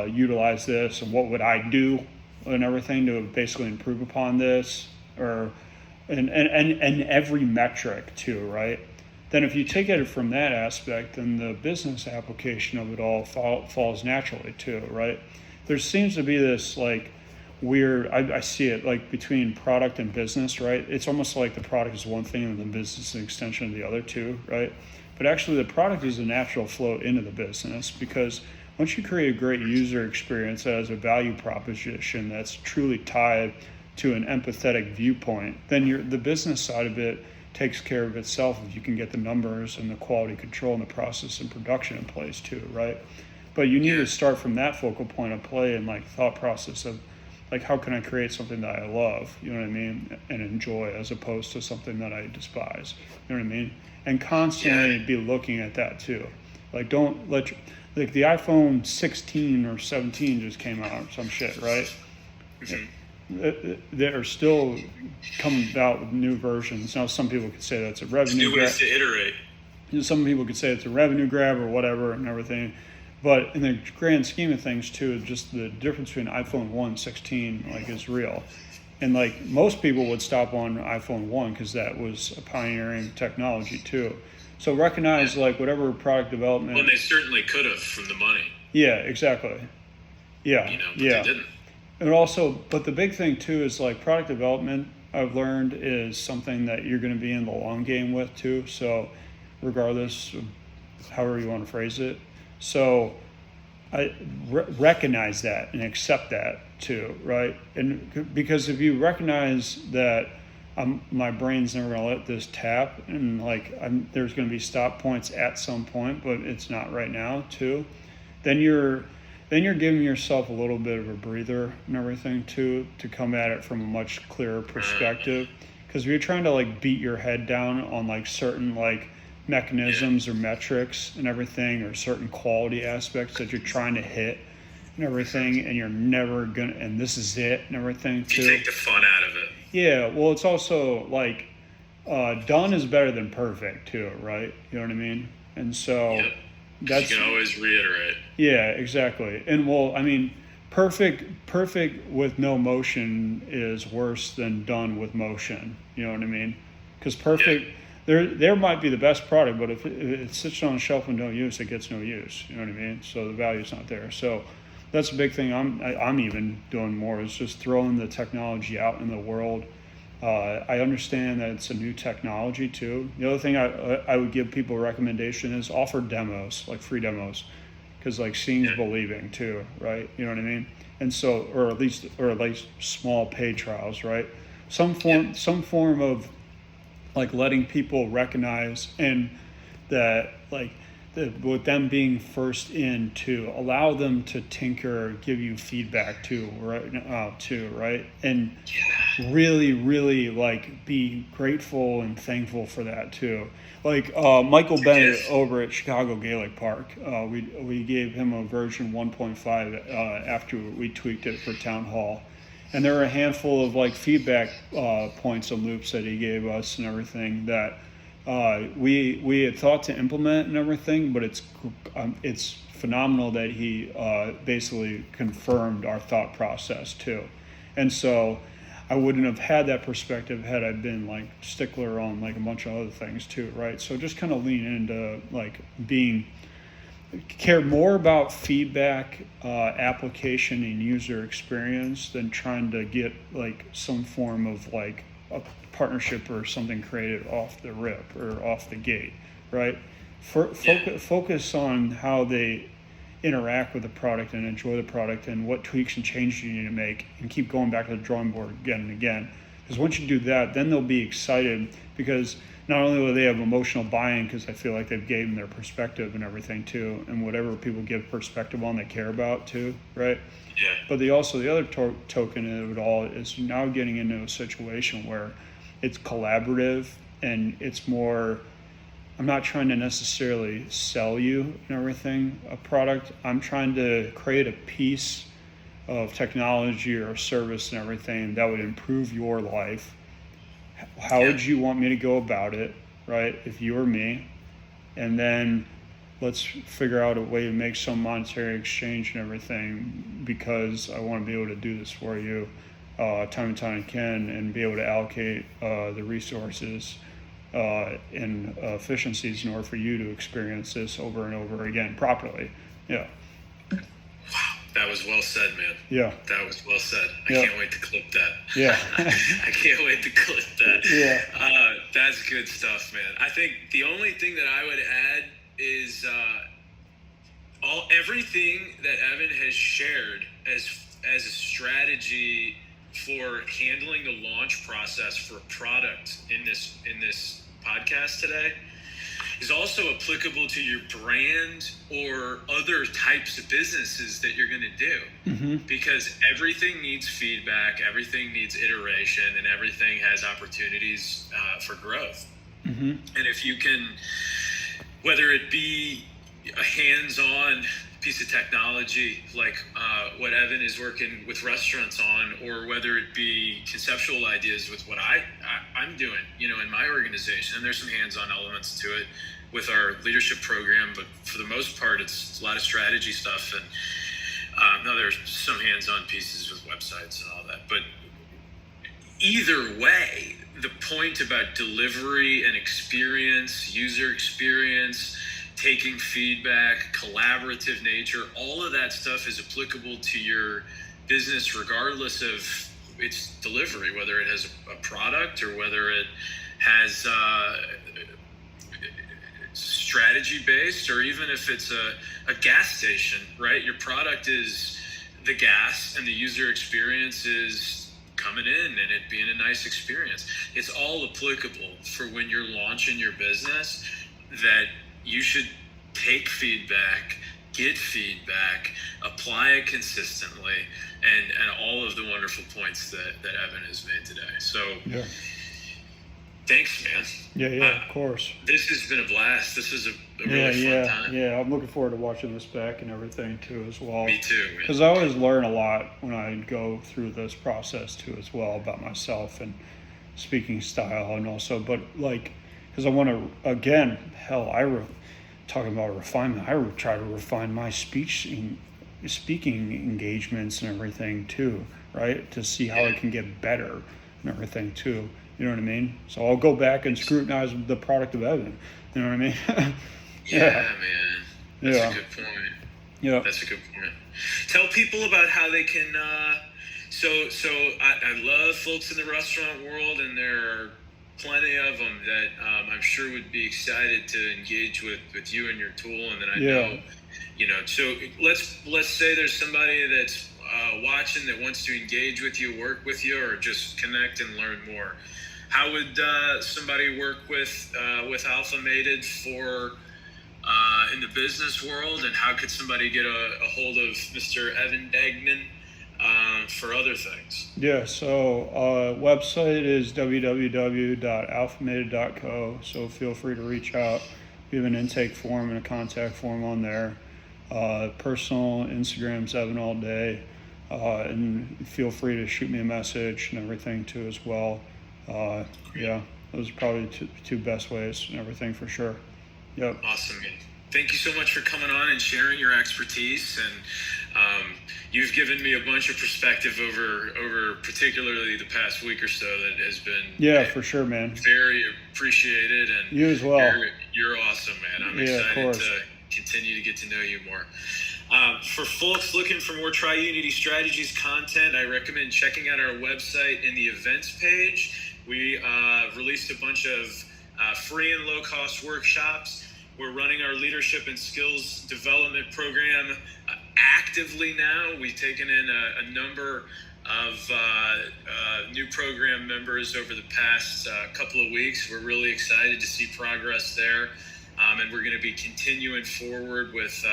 A: utilize this and what would I do and everything to basically improve upon this, or and every metric too, right? Then if you take it from that aspect, then the business application of it all falls naturally too, right? There seems to be this like weird, I see it like between product and business, right? It's almost like the product is one thing and the business is an extension of the other two, right? But actually the product is a natural flow into the business, because once you create a great user experience that has a value proposition that's truly tied to an empathetic viewpoint, then the business side of it takes care of itself if you can get the numbers and the quality control and the process and production in place too, right? But you need to start from that focal point of play and like thought process of like, how can I create something that I love, you know what I mean, and enjoy, as opposed to something that I despise, you know what I mean? And constantly be looking at that too. Like, don't let like the iPhone 16 or 17 just came out or some shit, right? They are still coming out with new versions. Now, some people could say that's a revenue grab.
B: New ways to iterate.
A: Some people could say it's a revenue grab or whatever and everything. But in the grand scheme of things, too, just the difference between iPhone 1 and 16 like is real. And like most people would stop on iPhone 1 because that was a pioneering technology, too. So recognize like whatever product development.
B: Well, they certainly could have from the money.
A: Yeah, exactly. Yeah,
B: but they didn't.
A: And also, but the big thing too is like product development, I've learned, is something that you're going to be in the long game with too. So regardless of however you want to phrase it. So I recognize that and accept that too, right? And because if you recognize that my brain's never going to let this tap, and like there's going to be stop points at some point, but it's not right now too, then you're giving yourself a little bit of a breather and everything too, to come at it from a much clearer perspective. Because if you're trying to like beat your head down on like certain like mechanisms or metrics and everything, or certain quality aspects that you're trying to hit and everything, and you're never gonna, and this is it and everything too.
B: You take the fun out of it.
A: Yeah, well, it's also like done is better than perfect too, right? You know what I mean? And so that's,
B: you can always reiterate.
A: Yeah, exactly. And well, I mean, perfect with no motion is worse than done with motion. You know what I mean? Because perfect, there might be the best product, but if it sits on a shelf and no use, it gets no use. You know what I mean? So the value's not there. So that's a big thing I'm even doing more, is just throwing the technology out in the world. I understand that it's a new technology too. The other thing I would give people a recommendation is offer demos, like free demos, because like seeing is believing too, right? You know what I mean? And so, or at least small paid trials, right? Some form of like letting people recognize, and that like with them being first in, to allow them to tinker, give you feedback too, right? And really like be grateful and thankful for that too. Like Michael Bennett over at Chicago Gaelic Park, we gave him a version 1.5 after we tweaked it for Town Hall. And there were a handful of like feedback points and loops that he gave us and everything that we had thought to implement and everything, but it's phenomenal that he basically confirmed our thought process too. And so I wouldn't have had that perspective had I been like stickler on like a bunch of other things too, right? So just kind of lean into like care more about feedback, application, and user experience than trying to get like some form of like a partnership or something created off the rip or off the gate, right? Focus on how they interact with the product and enjoy the product, and what tweaks and changes you need to make, and keep going back to the drawing board again and again. Because once you do that, then they'll be excited, because not only will they have emotional buy-in because I feel like they've given their perspective and everything too, and whatever people give perspective on, they care about too, right?
B: Yeah.
A: But the other token of it all is now getting into a situation where it's collaborative and it's more. I'm not trying to necessarily sell you and everything a product. I'm trying to create a piece of technology or service and everything that would improve your life. How would you want me to go about it, right? If you were me, and then let's figure out a way to make some monetary exchange and everything, because I want to be able to do this for you time and time again, and be able to allocate the resources and efficiencies in order for you to experience this over and over again properly. Yeah.
B: Wow, that was well said, man.
A: Yeah.
B: That was well said. I can't wait to clip that.
A: Yeah.
B: I can't wait to clip that.
A: Yeah.
B: That's good stuff, man. I think the only thing that I would add is everything that Evan has shared as a strategy for handling the launch process for a product in this podcast today is also applicable to your brand or other types of businesses that you're going to do.
A: Mm-hmm.
B: Because everything needs feedback, everything needs iteration, and everything has opportunities for growth.
A: Mm-hmm.
B: And if you can, whether it be a hands-on piece of technology like what Evan is working with restaurants on, or whether it be conceptual ideas with what I'm doing, in my organization. And there's some hands-on elements to it with our leadership program, but for the most part, it's a lot of strategy stuff. And now there's some hands-on pieces with websites and all that. But either way, the point about delivery and experience, user experience, taking feedback, collaborative nature, all of that stuff is applicable to your business regardless of its delivery, whether it has a product or whether it has strategy based, or even if it's a gas station, right? Your product is the gas and the user experience is coming in and it being a nice experience. It's all applicable for when you're launching your business, that you should take feedback, get feedback, apply it consistently, and all of the wonderful points that Evan has made today. So thanks, man.
A: Yeah, of course.
B: This has been a blast. This is a really fun time.
A: Yeah, I'm looking forward to watching this back and everything too as well.
B: Me too, man.
A: Because I always learn a lot when I go through this process too as well, about myself and speaking style, and also, but like, because I want to, again, talking about refinement, I try to refine my speaking engagements and everything too, right? To see how I can get better and everything too. You know what I mean? So I'll go back and scrutinize the product of Evan. You know what I mean?
B: Man. That's a good point.
A: Yeah.
B: That's a good point. Tell people about how they can, so I love folks in the restaurant world, and there are plenty of them that I'm sure would be excited to engage with you and your tool. And then I know, so let's say there's somebody that's watching that wants to engage with you, work with you, or just connect and learn more. How would somebody work with Alphamated for in the business world, and how could somebody get a hold of Mr. Evan Duignan for other things?
A: Yeah, so website is www.alphamated.co, so feel free to reach out. We have an intake form and a contact form on there. Personal Instagram's Evan all day, and feel free to shoot me a message and everything too as well. Those are probably two best ways and everything for sure. Yep.
B: Awesome, man. Thank you so much for coming on and sharing your expertise, and you've given me a bunch of perspective over particularly the past week or so that has been
A: for sure, man.
B: Very appreciated, and
A: you as well.
B: You're awesome, man. I'm excited to continue to get to know you more. For folks looking for more TriUnity Strategies content, I recommend checking out our website in the events page. We released a bunch of free and low-cost workshops. We're running our leadership and skills development program actively now. We've taken in a number of new program members over the past couple of weeks. We're really excited to see progress there. And we're going to be continuing forward with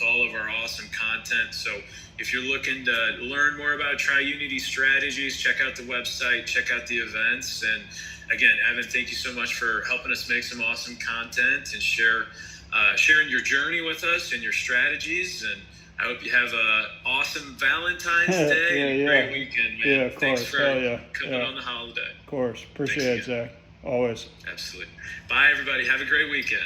B: all of our awesome content. So if you're looking to learn more about TriUnity Strategies, check out the website, check out the events. And again, Evan, thank you so much for helping us make some awesome content and sharing your journey with us and your strategies. And I hope you have a awesome Valentine's Day and a great weekend, man.
A: Yeah, of
B: Thanks
A: course.
B: for coming on the holiday.
A: Of course. Appreciate it, Zach. Always.
B: Absolutely. Bye, everybody. Have a great weekend.